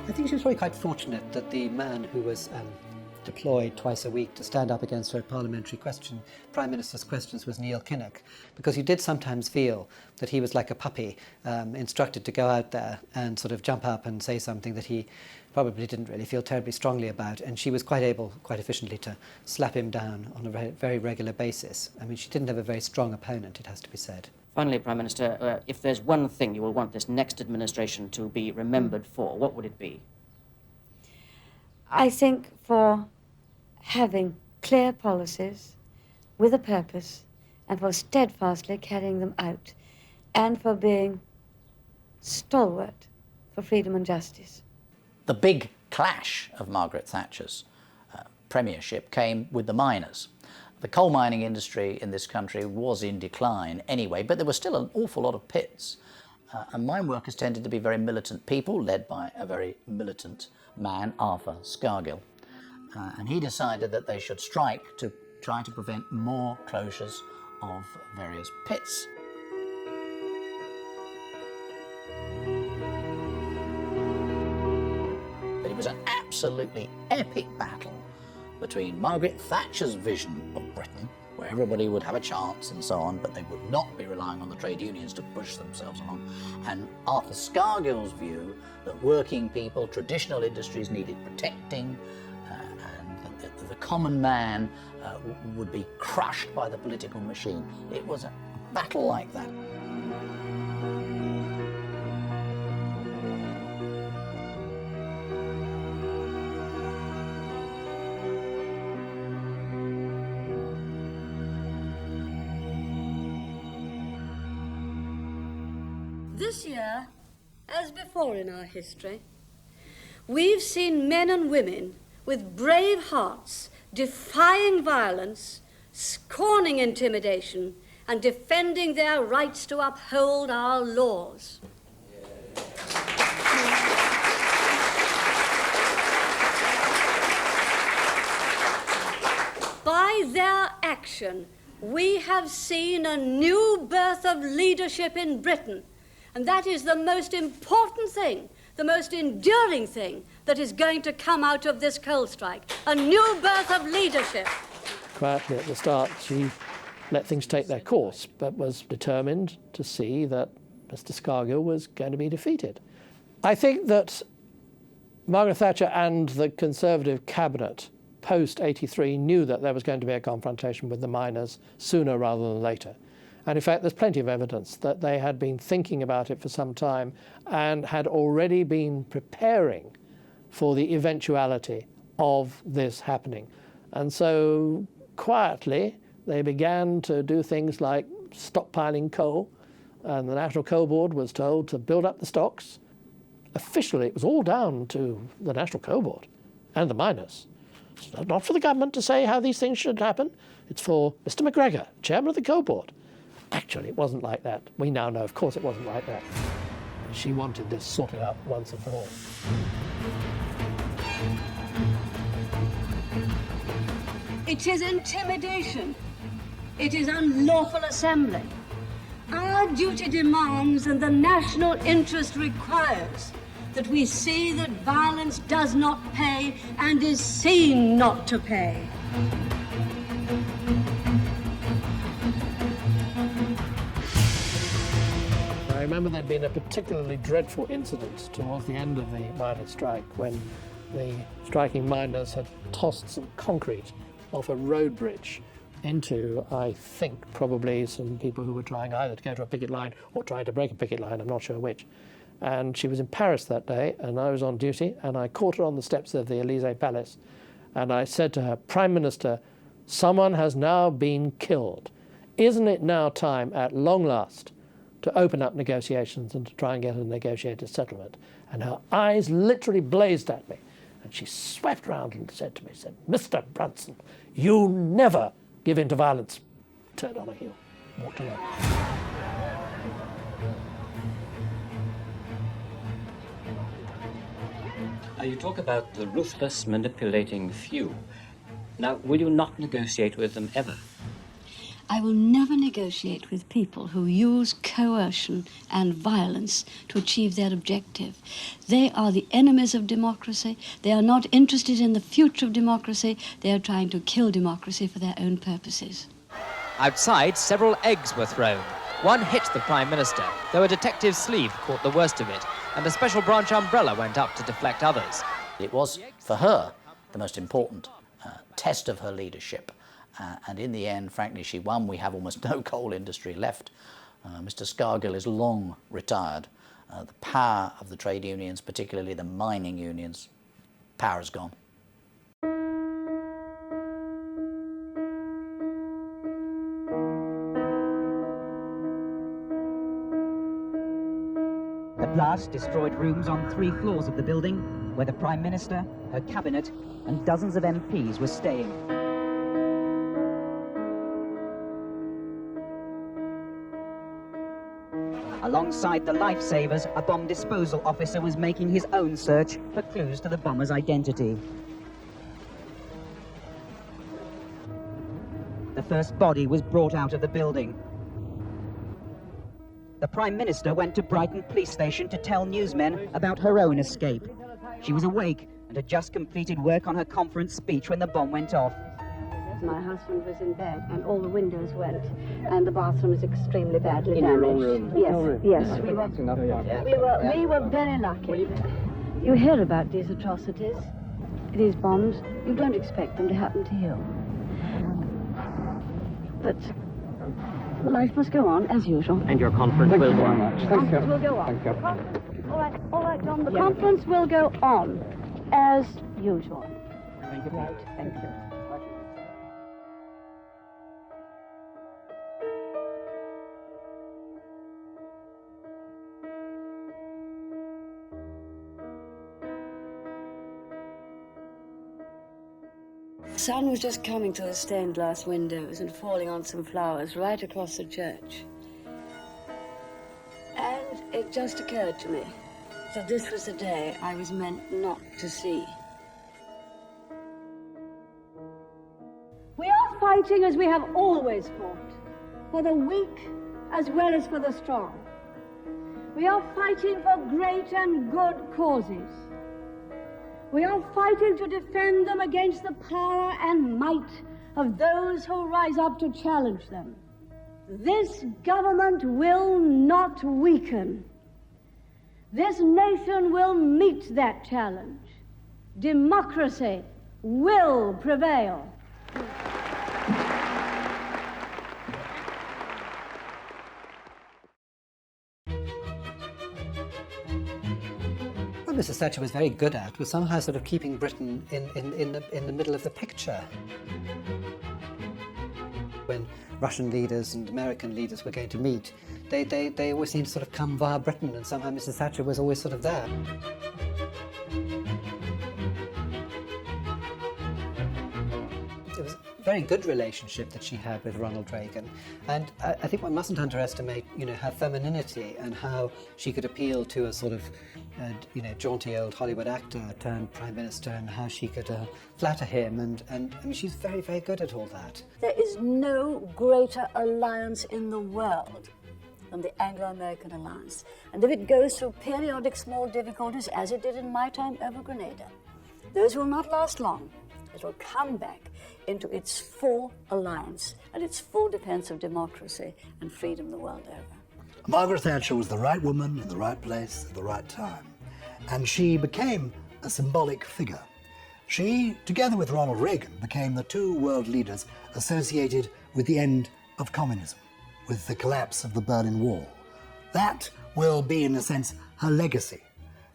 I think she was probably quite fortunate that the man who was deployed twice a week to stand up against her parliamentary Prime Minister's questions was Neil Kinnock, because you did sometimes feel that he was like a puppy, instructed to go out there and sort of jump up and say something that he probably didn't really feel terribly strongly about, and she was quite able, quite efficiently, to slap him down on a very regular basis. I mean, she didn't have a very strong opponent, it has to be said. Finally, Prime Minister, if there's one thing you will want this next administration to be remembered for, what would it be? I think for having clear policies with a purpose and for steadfastly carrying them out and for being stalwart for freedom and justice. The big clash of Margaret Thatcher's premiership came with the miners. The coal mining industry in this country was in decline anyway, but there was still an awful lot of pits. And mine workers tended to be very militant people, led by a very militant man, Arthur Scargill. And he decided that they should strike to try to prevent more closures of various pits. But it was an absolutely epic battle between Margaret Thatcher's vision of Britain, where everybody would have a chance and so on, but they would not be relying on the trade unions to push themselves along, and Arthur Scargill's view that working people, traditional industries needed protecting, and that the common man would be crushed by the political machine. It was a battle like that. This year, as before in our history, we've seen men and women with brave hearts defying violence, scorning intimidation, and defending their rights to uphold our laws. By their action, we have seen a new birth of leadership in Britain. And that is the most important thing, the most enduring thing that is going to come out of this coal strike. A new birth of leadership. Quietly at the start, she let things take their course, but was determined to see that Mr. Scargill was going to be defeated. I think that Margaret Thatcher and the Conservative cabinet post-83 knew that there was going to be a confrontation with the miners sooner rather than later. And in fact, there's plenty of evidence that they had been thinking about it for some time and had already been preparing for the eventuality of this happening. And so quietly, they began to do things like stockpiling coal, and the National Coal Board was told to build up the stocks. Officially, it was all down to the National Coal Board and the miners. It's not for the government to say how these things should happen. It's for Mr. McGregor, chairman of the Coal Board. Actually, it wasn't like that. We now know, of course, it wasn't like that. She wanted this sorted out once and for all. It is intimidation. It is unlawful assembly. Our duty demands and the national interest requires that we see that violence does not pay and is seen not to pay. I remember there'd been a particularly dreadful incident towards the end of the miners' strike when the striking miners had tossed some concrete off a road bridge into, I think, probably some people who were trying either to go to a picket line or trying to break a picket line, I'm not sure which. And she was in Paris that day, and I was on duty, and I caught her on the steps of the Élysée Palace, and I said to her, "Prime Minister, someone has now been killed. Isn't it now time, at long last, to open up negotiations and to try and get a negotiated settlement?" And her eyes literally blazed at me. And she swept round and said to me, "Mr. Brunson, you never give in to violence." Turned on her heel, walked away. You talk about the ruthless, manipulating few. Now, will you not negotiate with them ever? I will never negotiate with people who use coercion and violence to achieve their objective. They are the enemies of democracy. They are not interested in the future of democracy. They are trying to kill democracy for their own purposes. Outside, several eggs were thrown. One hit the Prime Minister, though a detective's sleeve caught the worst of it, and a special branch umbrella went up to deflect others. It was, for her, the most important test of her leadership. And in the end, frankly, she won. We have almost no coal industry left. Mr. Scargill is long retired. The power of the trade unions, particularly the mining unions, power is gone. The blast destroyed rooms on 3 floors of the building where the Prime Minister, her cabinet, and dozens of MPs were staying. Alongside the lifesavers, a bomb disposal officer was making his own search for clues to the bomber's identity. The first body was brought out of the building. The Prime Minister went to Brighton Police Station to tell newsmen about her own escape. She was awake and had just completed work on her conference speech when the bomb went off. My husband was in bed and all the windows went, and the bathroom is extremely badly damaged. In your own room? Yes. We were very lucky. You hear about these atrocities, these bombs. You don't expect them to happen to you. But life must go on as usual. And your conference will go on. Conference will go on. Thank you. All right, John. The conference will go on as usual. Thank you. Right. Thank you. The sun was just coming through the stained glass windows and falling on some flowers right across the church. And it just occurred to me that this was the day I was meant not to see. We are fighting as we have always fought, for the weak as well as for the strong. We are fighting for great and good causes. We are fighting to defend them against the power and might of those who rise up to challenge them. This government will not weaken. This nation will meet that challenge. Democracy will prevail. What Mrs. Thatcher was very good at was somehow sort of keeping Britain in the middle of the picture. When Russian leaders and American leaders were going to meet, they always seemed to sort of come via Britain, and somehow Mrs. Thatcher was always sort of there. It was a very good relationship that she had with Ronald Reagan, and I think one mustn't underestimate, her femininity and how she could appeal to a sort of, jaunty old Hollywood actor turned Prime Minister, and how she could flatter him, and I mean, she's very, very good at all that. There is no greater alliance in the world than the Anglo-American alliance. And if it goes through periodic small difficulties, as it did in my time over Grenada, those will not last long. It will come back into its full alliance and its full defense of democracy and freedom the world over. Margaret Thatcher was the right woman in the right place at the right time, and she became a symbolic figure. She, together with Ronald Reagan, became the two world leaders associated with the end of communism, with the collapse of the Berlin Wall. That will be, in a sense, her legacy.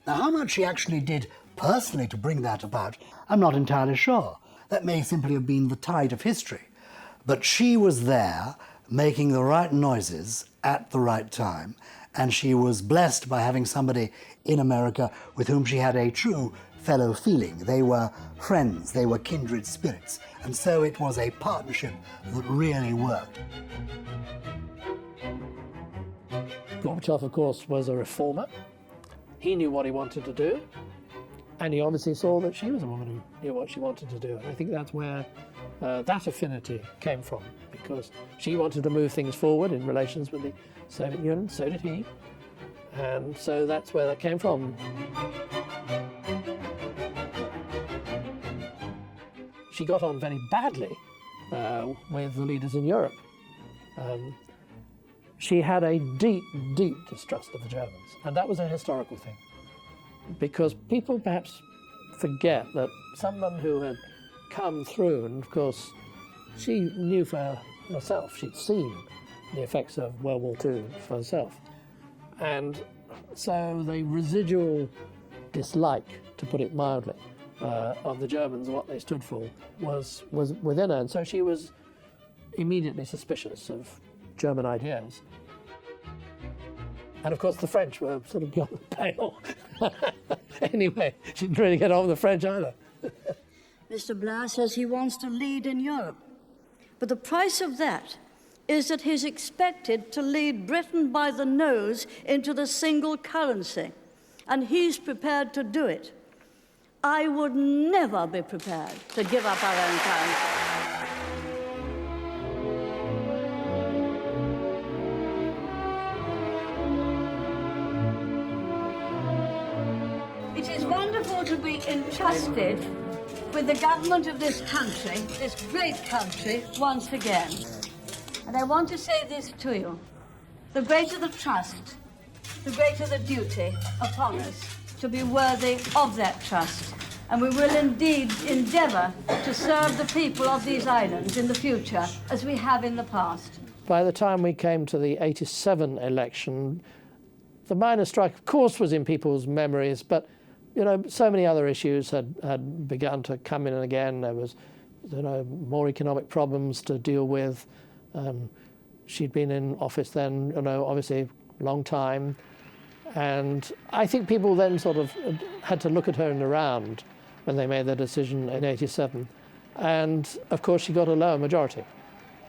Now, how much she actually did personally to bring that about, I'm not entirely sure. That may simply have been the tide of history. But she was there, making the right noises at the right time, and she was blessed by having somebody in America with whom she had a true fellow feeling. They were friends, they were kindred spirits, and so it was a partnership that really worked. Gorbachev, of course, was a reformer. He knew what he wanted to do, and he obviously saw that she was a woman who knew what she wanted to do. And I think that's where that affinity came from, because she wanted to move things forward in relations with the Soviet Union, so did he, and so that's where that came from. She got on very badly with the leaders in Europe. She had a deep, deep distrust of the Germans, and that was a historical thing, because people perhaps forget that someone who had come through, and of course she knew for herself, she'd seen the effects of World War II for herself, and so the residual dislike, to put it mildly, of the Germans, what they stood for, was within her, and so she was immediately suspicious of German ideas. And of course the French were sort of beyond the pale. Anyway, she didn't really get on with the French either. Mr. Blair says he wants to lead in Europe, but the price of that is that he's expected to lead Britain by the nose into the single currency, and he's prepared to do it. I would never be prepared to give up our own currency. It is wonderful to be entrusted with the government of this country, this great country, once again. And I want to say this to you. The greater the trust, the greater the duty upon us to be worthy of that trust. And we will indeed endeavour to serve the people of these islands in the future as we have in the past. By the time we came to the 87 election, the miners' strike, of course, was in people's memories, but you know, so many other issues had begun to come in again. There was, you know, more economic problems to deal with. She'd been in office then, you know, obviously a long time. And I think people then sort of had to look at her in the round when they made their decision in 87. And of course she got a lower majority.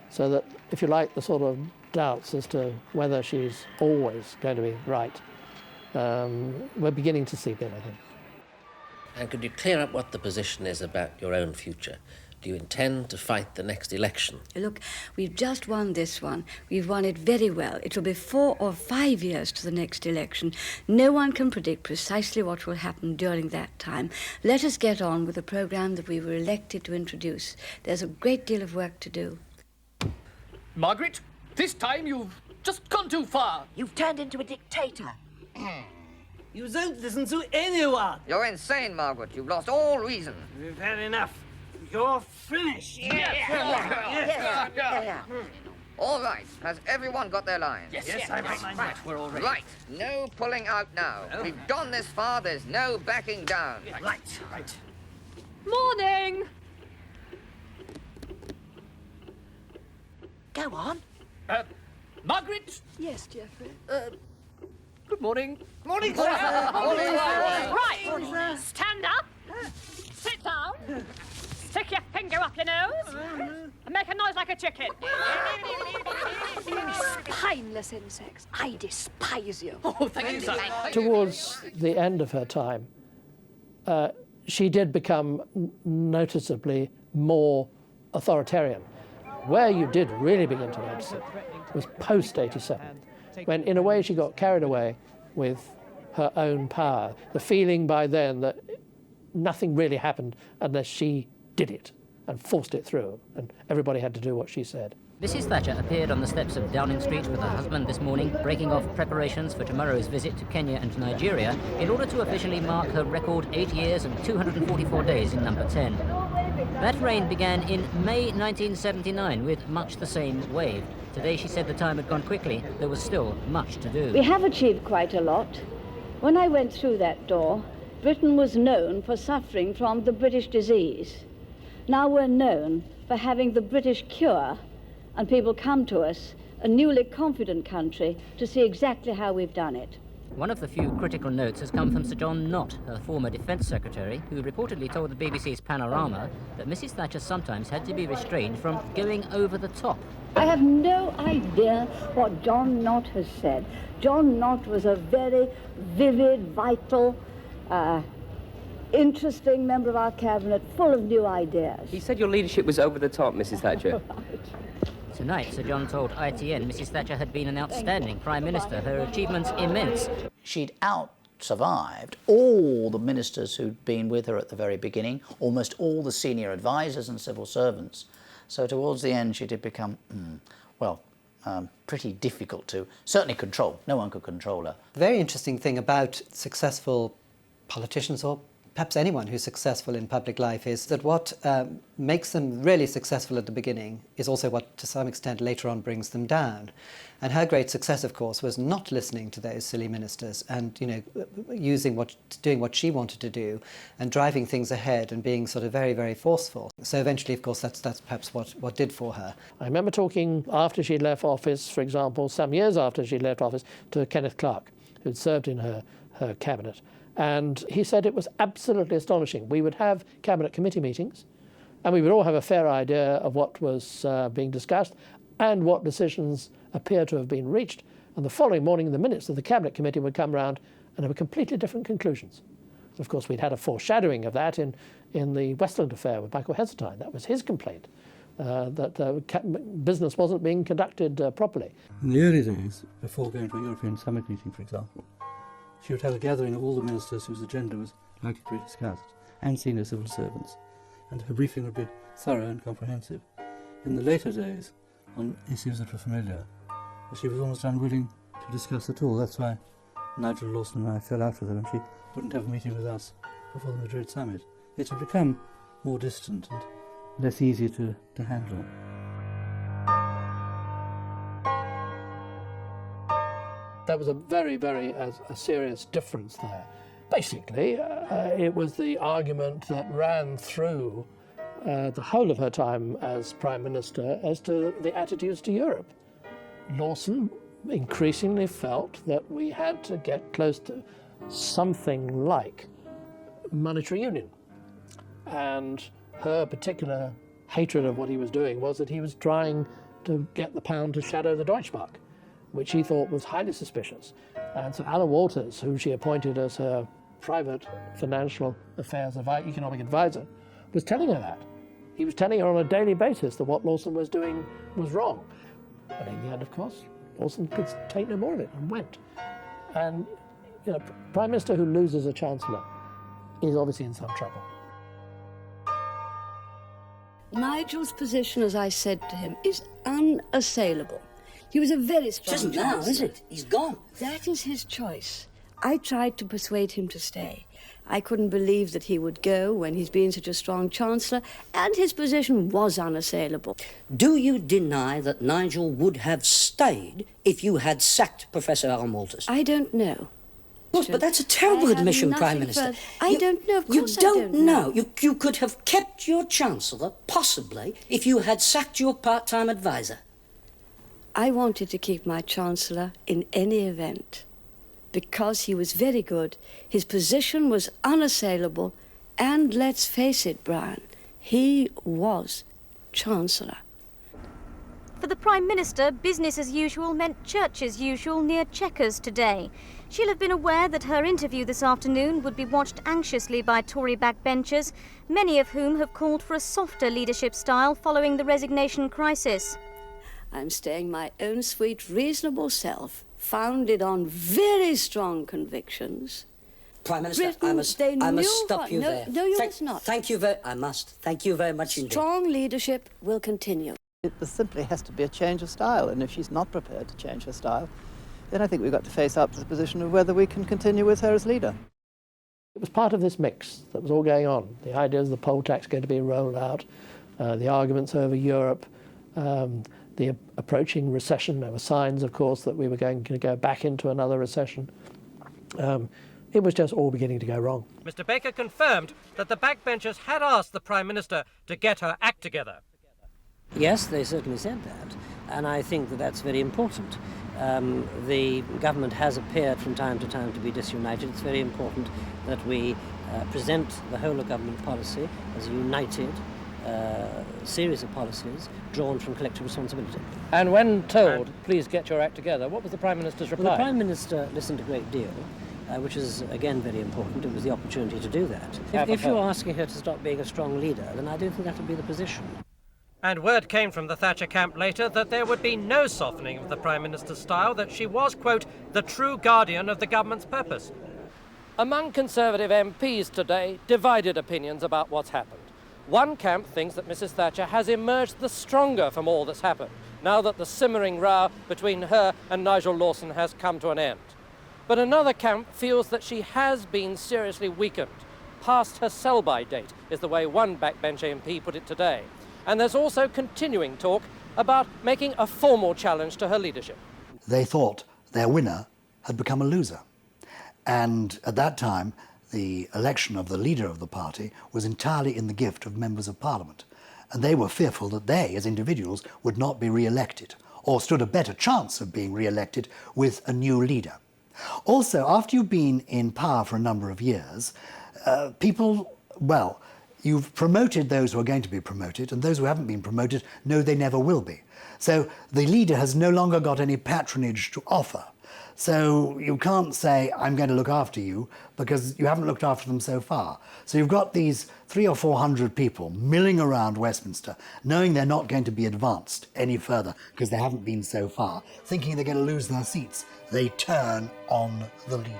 So that, if you like, the sort of doubts as to whether she's always going to be right, we're beginning to seep in, I think. And could you clear up what the position is about your own future? Do you intend to fight the next election? Look, we've just won this one. We've won it very well. It will be 4 or 5 years to the next election. No one can predict precisely what will happen during that time. Let us get on with the programme that we were elected to introduce. There's a great deal of work to do. Margaret, this time you've just gone too far. You've turned into a dictator. You don't listen to anyone. You're insane, Margaret. You've lost all reason. We've had enough. You're finished. Yes. All right. Has everyone got their lines? Yes, I'm right. We're all ready. Right. No pulling out now. We've gone this far. There's no backing down. Right. Morning! Go on. Margaret? Yes, Geoffrey. Good morning. Morning, sir. Right. Stand up. Sit down. Stick your finger up your nose. And make a noise like a chicken. Spineless insects. I despise you. Oh, thank you, sir. Towards the end of her time, she did become noticeably more authoritarian. Where you did really begin to notice it was post-87, when in a way she got carried away with her own power. The feeling by then that nothing really happened unless she did it and forced it through, and everybody had to do what she said. Mrs. Thatcher appeared on the steps of Downing Street with her husband this morning, breaking off preparations for tomorrow's visit to Kenya and Nigeria in order to officially mark her record 8 years and 244 days in number 10. That reign began in May 1979 with much the same wave. Today she said the time had gone quickly. There was still much to do. We have achieved quite a lot. When I went through that door, Britain was known for suffering from the British disease. Now we're known for having the British cure, and people come to us, a newly confident country, to see exactly how we've done it. One of the few critical notes has come from Sir John Knott, her former Defence Secretary, who reportedly told the BBC's Panorama that Mrs. Thatcher sometimes had to be restrained from going over the top. I have no idea what John Knott has said. John Knott was a very vivid, vital, interesting member of our cabinet, full of new ideas. He said your leadership was over the top, Mrs. Thatcher. Tonight, Sir John told ITN Mrs. Thatcher had been an outstanding Prime Minister, her achievements immense. She'd out-survived all the ministers who'd been with her at the very beginning, almost all the senior advisors and civil servants. So towards the end, she did become, pretty difficult to certainly control. No one could control her. The very interesting thing about successful politicians, or perhaps anyone who's successful in public life, is that what makes them really successful at the beginning is also what, to some extent, later on brings them down. And her great success, of course, was not listening to those silly ministers and, doing what she wanted to do and driving things ahead and being sort of very, very forceful. So eventually, of course, that's perhaps what did for her. I remember talking after she'd left office, for example, some years after she'd left office, to Kenneth Clarke, who'd served in her cabinet. And he said it was absolutely astonishing. We would have cabinet committee meetings, and we would all have a fair idea of what was being discussed and what decisions appear to have been reached. And the following morning, the minutes of the cabinet committee would come round, and there were completely different conclusions. Of course, we'd had a foreshadowing of that in the Westland affair with Michael Heseltine. That was his complaint, that business wasn't being conducted properly. In the early days, before going to a European summit meeting, for example, she would have a gathering of all the ministers whose agenda was likely to be discussed, and senior civil servants, and her briefing would be thorough and comprehensive. In the later days, on issues that were familiar, she was almost unwilling to discuss at all. That's why Nigel Lawson and I fell out with her, and she wouldn't have a meeting with us before the Madrid summit. It had become more distant and less easy to handle. There was a very, very serious difference there. Basically, it was the argument that ran through the whole of her time as Prime Minister as to the attitudes to Europe. Lawson increasingly felt that we had to get close to something like monetary union. And her particular hatred of what he was doing was that he was trying to get the pound to shadow the Deutschmark, which he thought was highly suspicious. And so Alan Walters, whom she appointed as her private financial affairs economic advisor, was telling her that. He was telling her on a daily basis that what Lawson was doing was wrong. But in the end, of course, Lawson could take no more of it and went. And Prime Minister who loses a Chancellor is obviously in some trouble. Nigel's position, as I said to him, is unassailable. He was a very strong It isn't now, is it? He's gone. That is his choice. I tried to persuade him to stay. I couldn't believe that he would go when he's been such a strong Chancellor, and his position was unassailable. Do you deny that Nigel would have stayed if you had sacked Professor Alan Walters? I don't know. But that's a terrible admission, Prime Minister. I don't know. Of course you don't know. You could have kept your Chancellor, possibly, if you had sacked your part-time advisor. I wanted to keep my Chancellor in any event, because he was very good, his position was unassailable, and let's face it, Brian, he was Chancellor. For the Prime Minister, business as usual meant church as usual near Chequers today. She'll have been aware that her interview this afternoon would be watched anxiously by Tory backbenchers, many of whom have called for a softer leadership style following the resignation crisis. I'm staying my own sweet, reasonable self, founded on very strong convictions. Prime Minister, I must stop you there. No, you must not. I must. Thank you very much indeed. Strong leadership will continue. There simply has to be a change of style, and if she's not prepared to change her style, then I think we've got to face up to the position of whether we can continue with her as leader. It was part of this mix that was all going on. The idea of the poll tax going to be rolled out, the arguments over Europe, the approaching recession. There were signs, of course, that we were going to go back into another recession. It was just all beginning to go wrong. Mr. Baker confirmed that the backbenchers had asked the Prime Minister to get her act together. Yes, they certainly said that, and I think that that's very important. The government has appeared from time to time to be disunited. It's very important that we present the whole of government policy as a united series of policies drawn from collective responsibility. And when told, please get your act together, what was the Prime Minister's reply? Well, the Prime Minister listened a great deal, which is, again, very important. It was the opportunity to do that. If you're asking her to stop being a strong leader, then I don't think that would be the position. And word came from the Thatcher camp later that there would be no softening of the Prime Minister's style, that she was, quote, the true guardian of the government's purpose. Among Conservative MPs today, divided opinions about what's happened. One camp thinks that Mrs. Thatcher has emerged the stronger from all that's happened, now that the simmering row between her and Nigel Lawson has come to an end. But another camp feels that she has been seriously weakened. Past her sell-by date is the way one backbench MP put it today. And there's also continuing talk about making a formal challenge to her leadership. They thought their winner had become a loser. And at that time, the election of the leader of the party was entirely in the gift of members of Parliament. And they were fearful that they, as individuals, would not be re-elected, or stood a better chance of being re-elected with a new leader. Also, after you've been in power for a number of years, you've promoted those who are going to be promoted, and those who haven't been promoted know they never will be. So the leader has no longer got any patronage to offer. So you can't say, I'm going to look after you, because you haven't looked after them so far. So you've got these 300 or 400 people milling around Westminster, knowing they're not going to be advanced any further, because they haven't been so far, thinking they're going to lose their seats. They turn on the leader.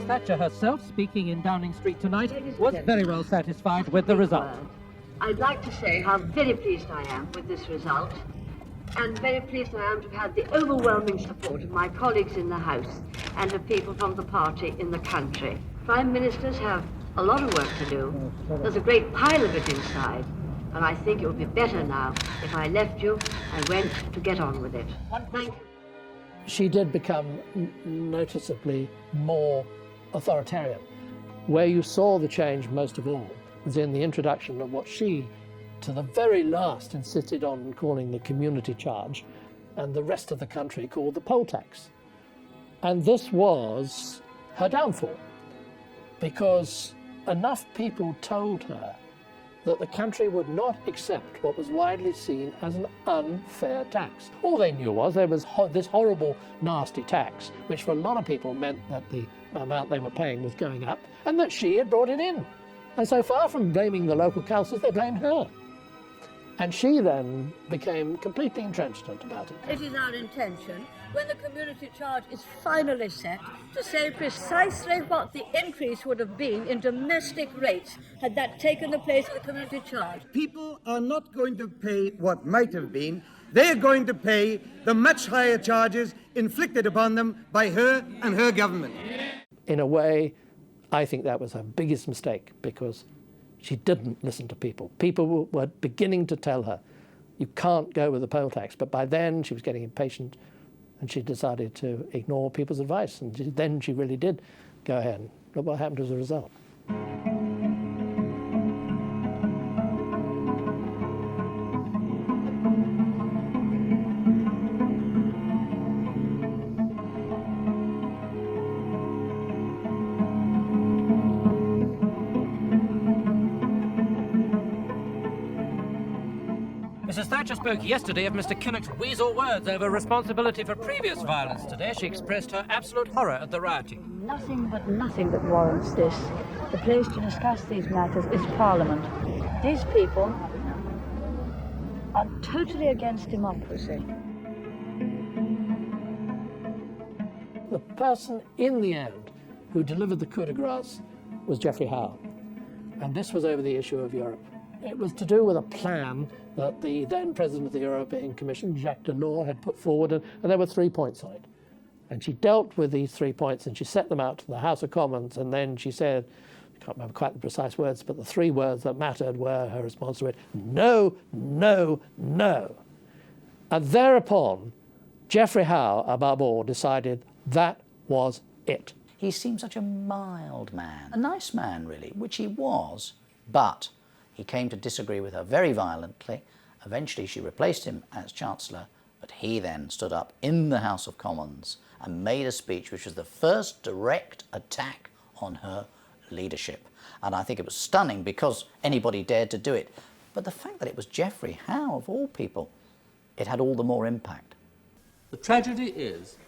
Thatcher herself, speaking in Downing Street tonight, was very well satisfied with the result. I'd like to say how very pleased I am with this result, and very pleased I am to have had the overwhelming support of my colleagues in the House and of people from the party in the country. Prime Ministers have a lot of work to do. There's a great pile of it inside, and I think it would be better now if I left you and went to get on with it. Thank you. She did become noticeably more authoritarian. Where you saw the change most of all was in the introduction of what she, to the very last, insisted on calling the community charge, and the rest of the country called the poll tax. And this was her downfall, because enough people told her that the country would not accept what was widely seen as an unfair tax. All they knew was there was this horrible, nasty tax, which for a lot of people meant that the amount they were paying was going up, and that she had brought it in. And so far from blaming the local councils, they blamed her. And she then became completely intransigent about it. It is our intention, when the community charge is finally set, to say precisely what the increase would have been in domestic rates had that taken the place of the community charge. People are not going to pay what might have been. They're going to pay the much higher charges inflicted upon them by her and her government. In a way, I think that was her biggest mistake, because she didn't listen to people. People were beginning to tell her, you can't go with the poll tax. But by then, she was getting impatient, and she decided to ignore people's advice. And then she really did go ahead. Look what happened as a result. Mrs. Thatcher spoke yesterday of Mr. Kinnock's weasel words over responsibility for previous violence. Today she expressed her absolute horror at the rioting. Nothing that warrants this. The place to discuss these matters is Parliament. These people are totally against democracy. The person in the end who delivered the coup de grace was Geoffrey Howe. And this was over the issue of Europe. It was to do with a plan that the then president of the European Commission, Jacques Delors, had put forward, and there were 3 points on it. And she dealt with these 3 points and she set them out to the House of Commons, and then she said, I can't remember quite the precise words, but the 3 words that mattered were her response to it: no, no, no. And thereupon, Geoffrey Howe, above all, decided that was it. He seemed such a mild man, a nice man really, which he was, but he came to disagree with her very violently. Eventually she replaced him as Chancellor, but he then stood up in the House of Commons and made a speech which was the first direct attack on her leadership. And I think it was stunning because anybody dared to do it. But the fact that it was Geoffrey Howe, of all people, it had all the more impact. The tragedy is,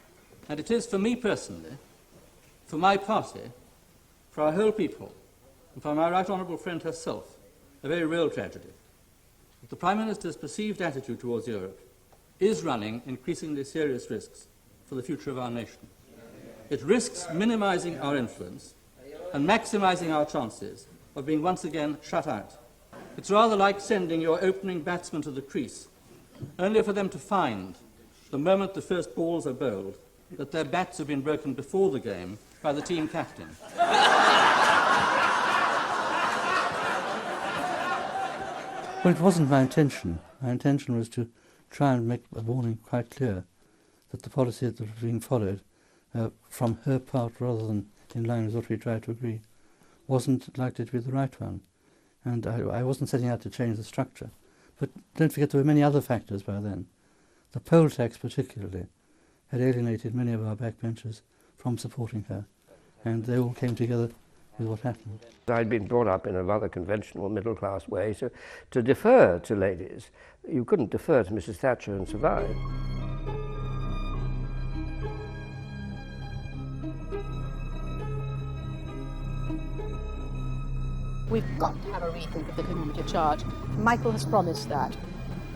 and it is for me personally, for my party, for our whole people, and for my right honourable friend herself, a very real tragedy, that the Prime Minister's perceived attitude towards Europe is running increasingly serious risks for the future of our nation. It risks minimising our influence and maximising our chances of being once again shut out. It's rather like sending your opening batsman to the crease, only for them to find, the moment the first balls are bowled, that their bats have been broken before the game by the team captain. Well, it wasn't my intention. My intention was to try and make a warning quite clear that the policy that was being followed from her part, rather than in line with what we tried to agree, wasn't likely to be the right one. And I wasn't setting out to change the structure. But don't forget there were many other factors by then. The poll tax particularly had alienated many of our backbenchers from supporting her, and they all came together with what happened. I'd been brought up in a rather conventional middle-class way, so to defer to ladies, you couldn't defer to Mrs. Thatcher and survive. We've got to have a rethink of the community charge. Michael has promised that.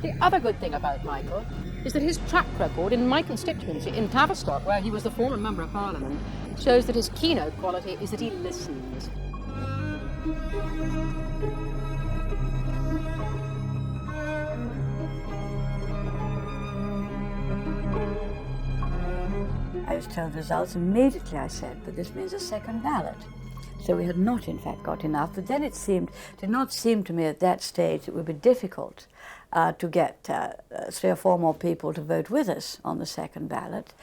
The other good thing about Michael is that his track record in my constituency, in Tavistock, where he was the former Member of Parliament, shows that his keynote quality is that he listens. I was told the results immediately. I said, but this means a second ballot. So we had not, in fact, got enough. But then did not seem to me at that stage it would be difficult to get 3 or 4 more people to vote with us on the second ballot.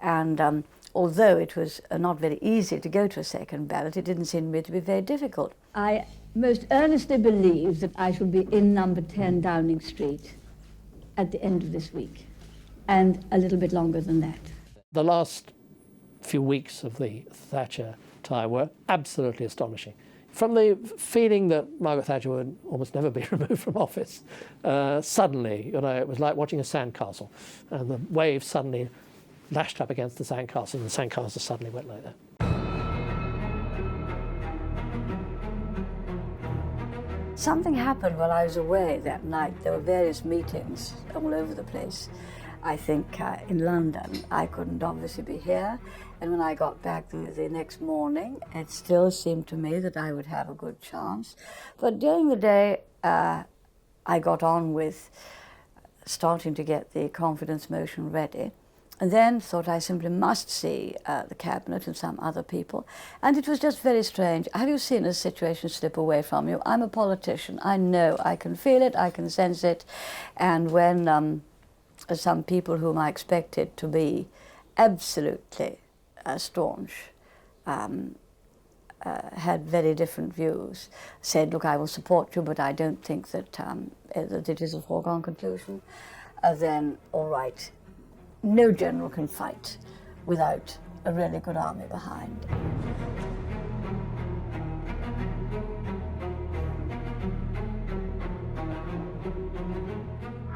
And although it was not very easy to go to a second ballot, it didn't seem to me to be very difficult. I most earnestly believe that I shall be in number 10 Downing Street at the end of this week, and a little bit longer than that. The last few weeks of the Thatcher time were absolutely astonishing. From the feeling that Margaret Thatcher would almost never be removed from office, suddenly, it was like watching a sandcastle, and the waves suddenly lashed up against the sandcastle, and the sandcastle suddenly went like that. Something happened while I was away that night. There were various meetings all over the place. I think in London, I couldn't obviously be here. And when I got back the next morning, it still seemed to me that I would have a good chance. But during the day, I got on with starting to get the confidence motion ready. And then thought I simply must see the Cabinet and some other people. And it was just very strange. Have you seen a situation slip away from you? I'm a politician. I know. I can feel it. I can sense it. And when some people whom I expected to be absolutely staunch had very different views, said, look, I will support you, but I don't think that, that it is a foregone conclusion, then all right. No general can fight without a really good army behind.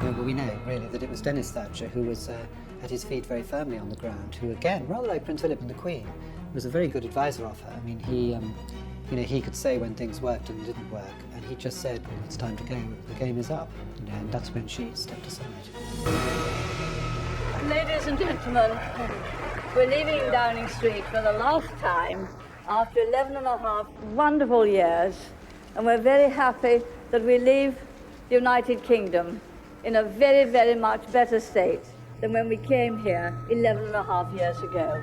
Well, we know, really, that it was Dennis Thatcher who was at his feet very firmly on the ground, who, again, rather like Prince Philip and the Queen, was a very good advisor of her. I mean, You know, he could say when things worked and didn't work, and he just said, well, it's time to go, the game is up. You know, and that's when she stepped aside. Ladies and gentlemen, we're leaving Downing Street for the last time after 11 and a half wonderful years, and we're very happy that we leave the United Kingdom in a very, very much better state than when we came here 11 and a half years ago.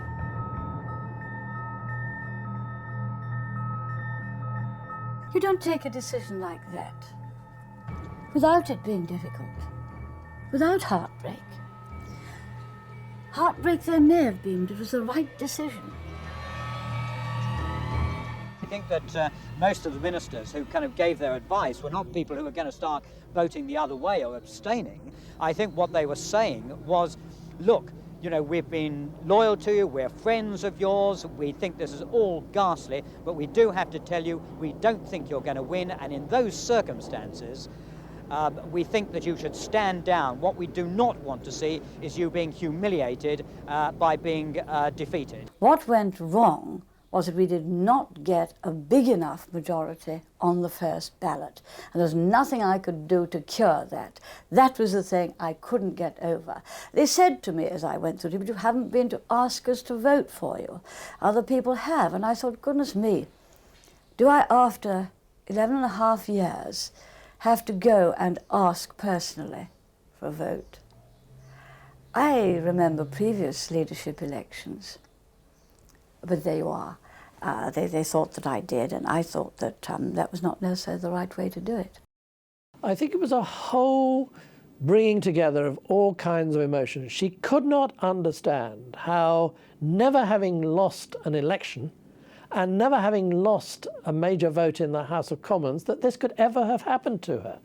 You don't take a decision like that without it being difficult, without heartbreak. Heartbreak there may have been, but it was the right decision. I think that most of the ministers who kind of gave their advice were not people who were going to start voting the other way or abstaining. I think what they were saying was, look, you know, we've been loyal to you, we're friends of yours, we think this is all ghastly, but we do have to tell you we don't think you're going to win, and in those circumstances, we think that you should stand down. What we do not want to see is you being humiliated by being defeated. What went wrong was that we did not get a big enough majority on the first ballot. And there's nothing I could do to cure that. That was the thing I couldn't get over. They said to me as I went through it, but you haven't been to ask us to vote for you. Other people have. And I thought, goodness me, do I, after 11 and a half years, have to go and ask personally for a vote? I remember previous leadership elections. But there you are. They thought that I did, and I thought that that was not necessarily the right way to do it. I think it was a whole bringing together of all kinds of emotions. She could not understand how, never having lost an election and never having lost a major vote in the House of Commons, that this could ever have happened to her.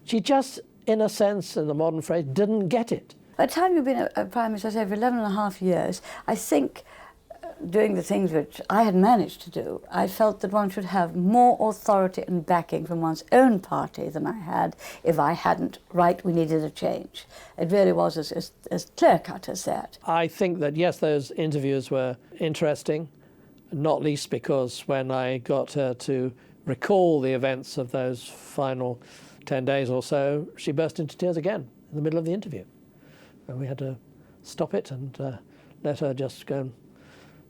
She just, in a sense, in the modern phrase, didn't get it. By the time you've been a Prime Minister, say, for 11 and a half years, I think doing the things which I had managed to do, I felt that one should have more authority and backing from one's own party than I had if I hadn't, right, we needed a change. It really was as clear-cut as that. I think that, yes, those interviews were interesting, not least because when I got her to recall the events of those final 10 days or so, she burst into tears again in the middle of the interview. And we had to stop it and let her just go and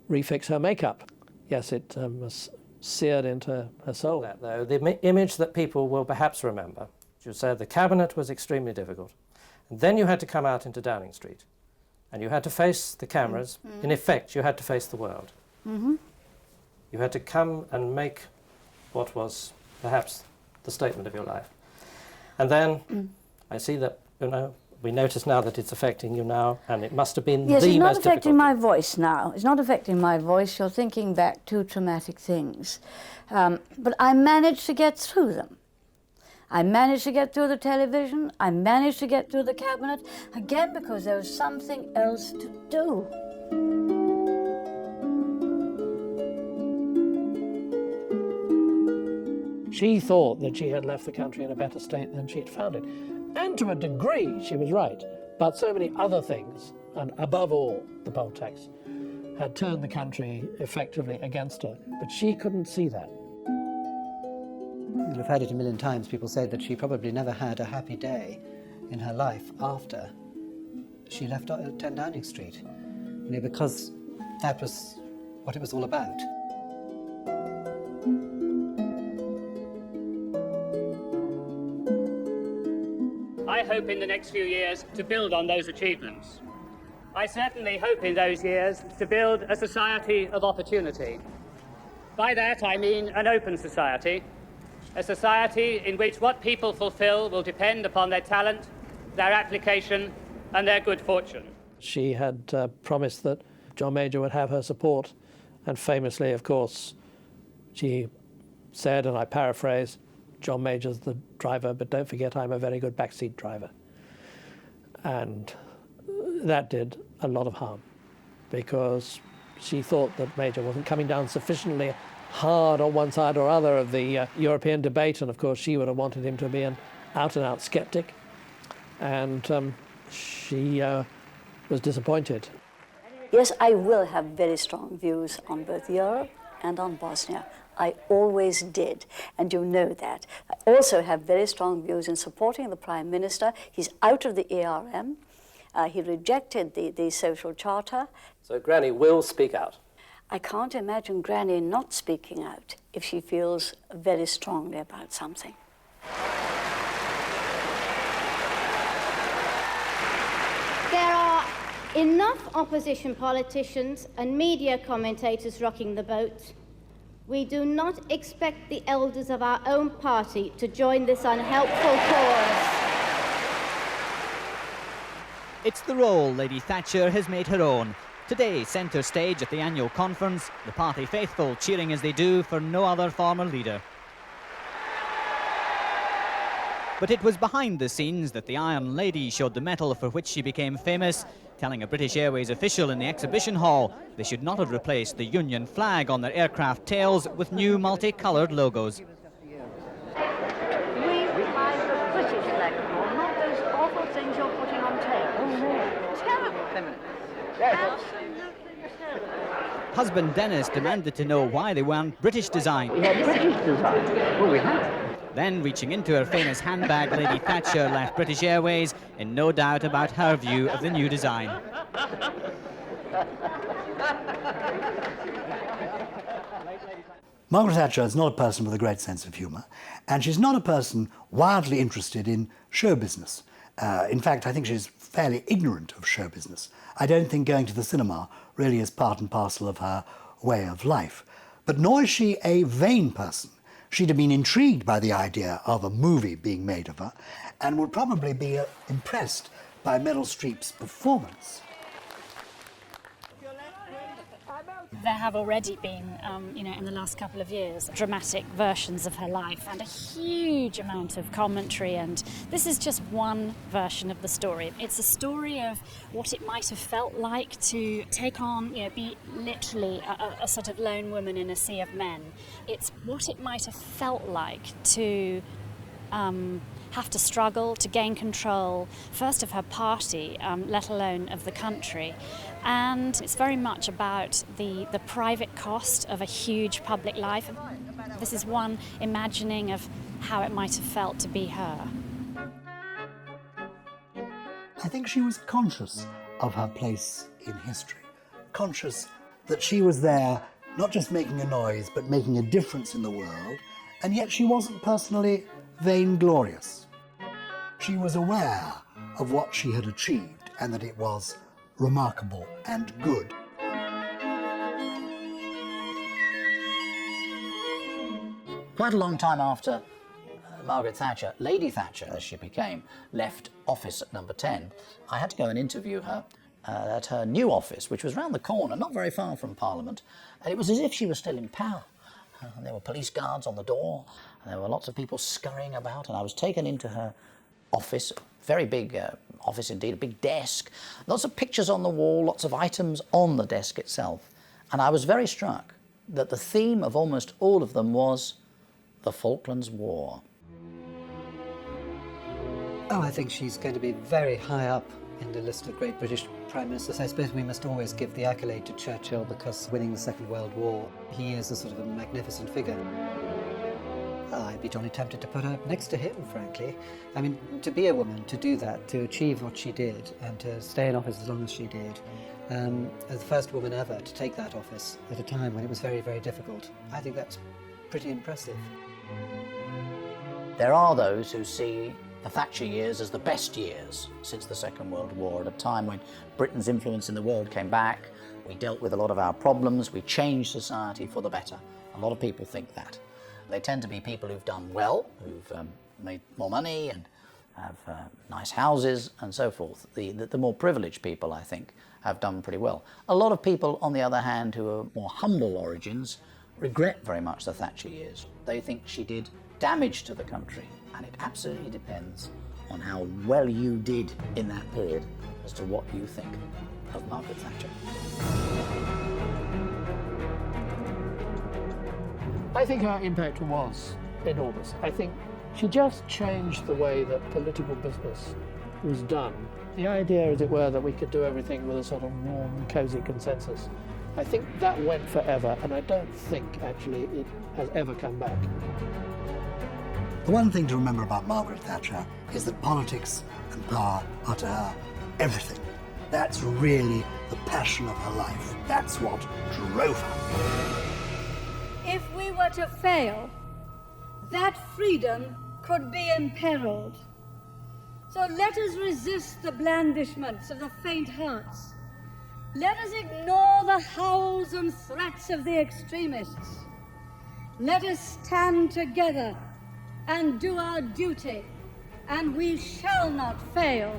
refix her makeup. Yes, it was seared into her soul. That, though, the image that people will perhaps remember, you said the cabinet was extremely difficult. And then you had to come out into Downing Street, and you had to face the cameras. Mm-hmm. In effect, you had to face the world. Mm-hmm. You had to come and make what was perhaps the statement of your life. And then I see that, you know, we notice now that it's affecting you now, and it must have been yes, the most difficult. Yes, it's not affecting my voice now. It's not affecting my voice. You're thinking back to traumatic things. But I managed to get through them. I managed to get through the television. I managed to get through the cabinet, again, because there was something else to do. She thought that she had left the country in a better state than she'd found it. And to a degree, she was right. But so many other things, and above all, the poll tax, had turned the country effectively against her. But she couldn't see that. I've heard it a million times. People say that she probably never had a happy day in her life after she left 10 Downing Street. You know, because that was what it was all about. I hope in the next few years to build on those achievements. I certainly hope in those years to build a society of opportunity. By that I mean an open society, a society in which what people fulfill will depend upon their talent, their application, and their good fortune. She had promised that John Major would have her support, and famously, of course, she said, and I paraphrase, John Major's the driver, but don't forget I'm a very good backseat driver. And that did a lot of harm, because she thought that Major wasn't coming down sufficiently hard on one side or other of the European debate, and of course she would have wanted him to be an out-and-out sceptic, and she was disappointed. Yes, I will have very strong views on both Europe and on Bosnia. I always did, and you know that. I also have very strong views in supporting the Prime Minister. He's out of the ARM. He rejected the social charter. So Granny will speak out. I can't imagine Granny not speaking out if she feels very strongly about something. There are enough opposition politicians and media commentators rocking the boat. We do not expect the elders of our own party to join this unhelpful chorus. It's the role Lady Thatcher has made her own. Today, centre stage at the annual conference, the party faithful cheering as they do for no other former leader. But it was behind the scenes that the Iron Lady showed the mettle for which she became famous, telling a British Airways official in the exhibition hall they should not have replaced the Union flag on their aircraft tails with new multicoloured logos. We fly the British flag, not those awful things you're putting on tape. Terrible. Husband Dennis demanded to know why they weren't British design. We had British design. Well, we had. Then, reaching into her famous handbag, Lady Thatcher left British Airways in no doubt about her view of the new design. Margaret Thatcher is not a person with a great sense of humour, and she's not a person wildly interested in show business. In fact, I think she's fairly ignorant of show business. I don't think going to the cinema really is part and parcel of her way of life. But nor is she a vain person. She'd have been intrigued by the idea of a movie being made of her and would probably be impressed by Meryl Streep's performance. There have already been, in the last couple of years, dramatic versions of her life and a huge amount of commentary, and this is just one version of the story. It's a story of what it might have felt like to take on, be literally a sort of lone woman in a sea of men. It's what it might have felt like to have to struggle to gain control, first of her party, let alone of the country. And it's very much about the private cost of a huge public life. This is one imagining of how it might have felt to be her. I think she was conscious of her place in history, conscious that she was there not just making a noise, but making a difference in the world, and yet she wasn't personally vainglorious. She was aware of what she had achieved and that it was remarkable and good. Quite a long time after Margaret Thatcher, Lady Thatcher as she became, left office at number 10, I had to go and interview her at her new office, which was round the corner, not very far from Parliament, and it was as if she was still in power. There were police guards on the door, and there were lots of people scurrying about, and I was taken into her office, very big office indeed, a big desk, lots of pictures on the wall, lots of items on the desk itself. And I was very struck that the theme of almost all of them was the Falklands War. Oh, I think she's going to be very high up in the list of great British Prime Ministers. I suppose we must always give the accolade to Churchill because winning the Second World War, he is a sort of a magnificent figure. I'd be jolly tempted to put her next to him, frankly. I mean, to be a woman, to do that, to achieve what she did, and to stay in office as long as she did, as the first woman ever to take that office at a time when it was very, very difficult, I think that's pretty impressive. There are those who see the Thatcher years as the best years since the Second World War, at a time when Britain's influence in the world came back, we dealt with a lot of our problems, we changed society for the better. A lot of people think that. They tend to be people who've done well, who've made more money and have nice houses and so forth. The more privileged people, I think, have done pretty well. A lot of people, on the other hand, who are more humble origins, regret very much the Thatcher years. They think she did damage to the country, and it absolutely depends on how well you did in that period as to what you think of Margaret Thatcher. I think her impact was enormous. I think she just changed the way that political business was done. The idea, as it were, that we could do everything with a sort of warm, cosy consensus I think that went forever, and I don't think, actually, it has ever come back. The one thing to remember about Margaret Thatcher is that politics and power are to her everything. That's really the passion of her life. That's what drove her. If we were to fail, that freedom could be imperiled. So let us resist the blandishments of the faint hearts. Let us ignore the howls and threats of the extremists. Let us stand together and do our duty, and we shall not fail.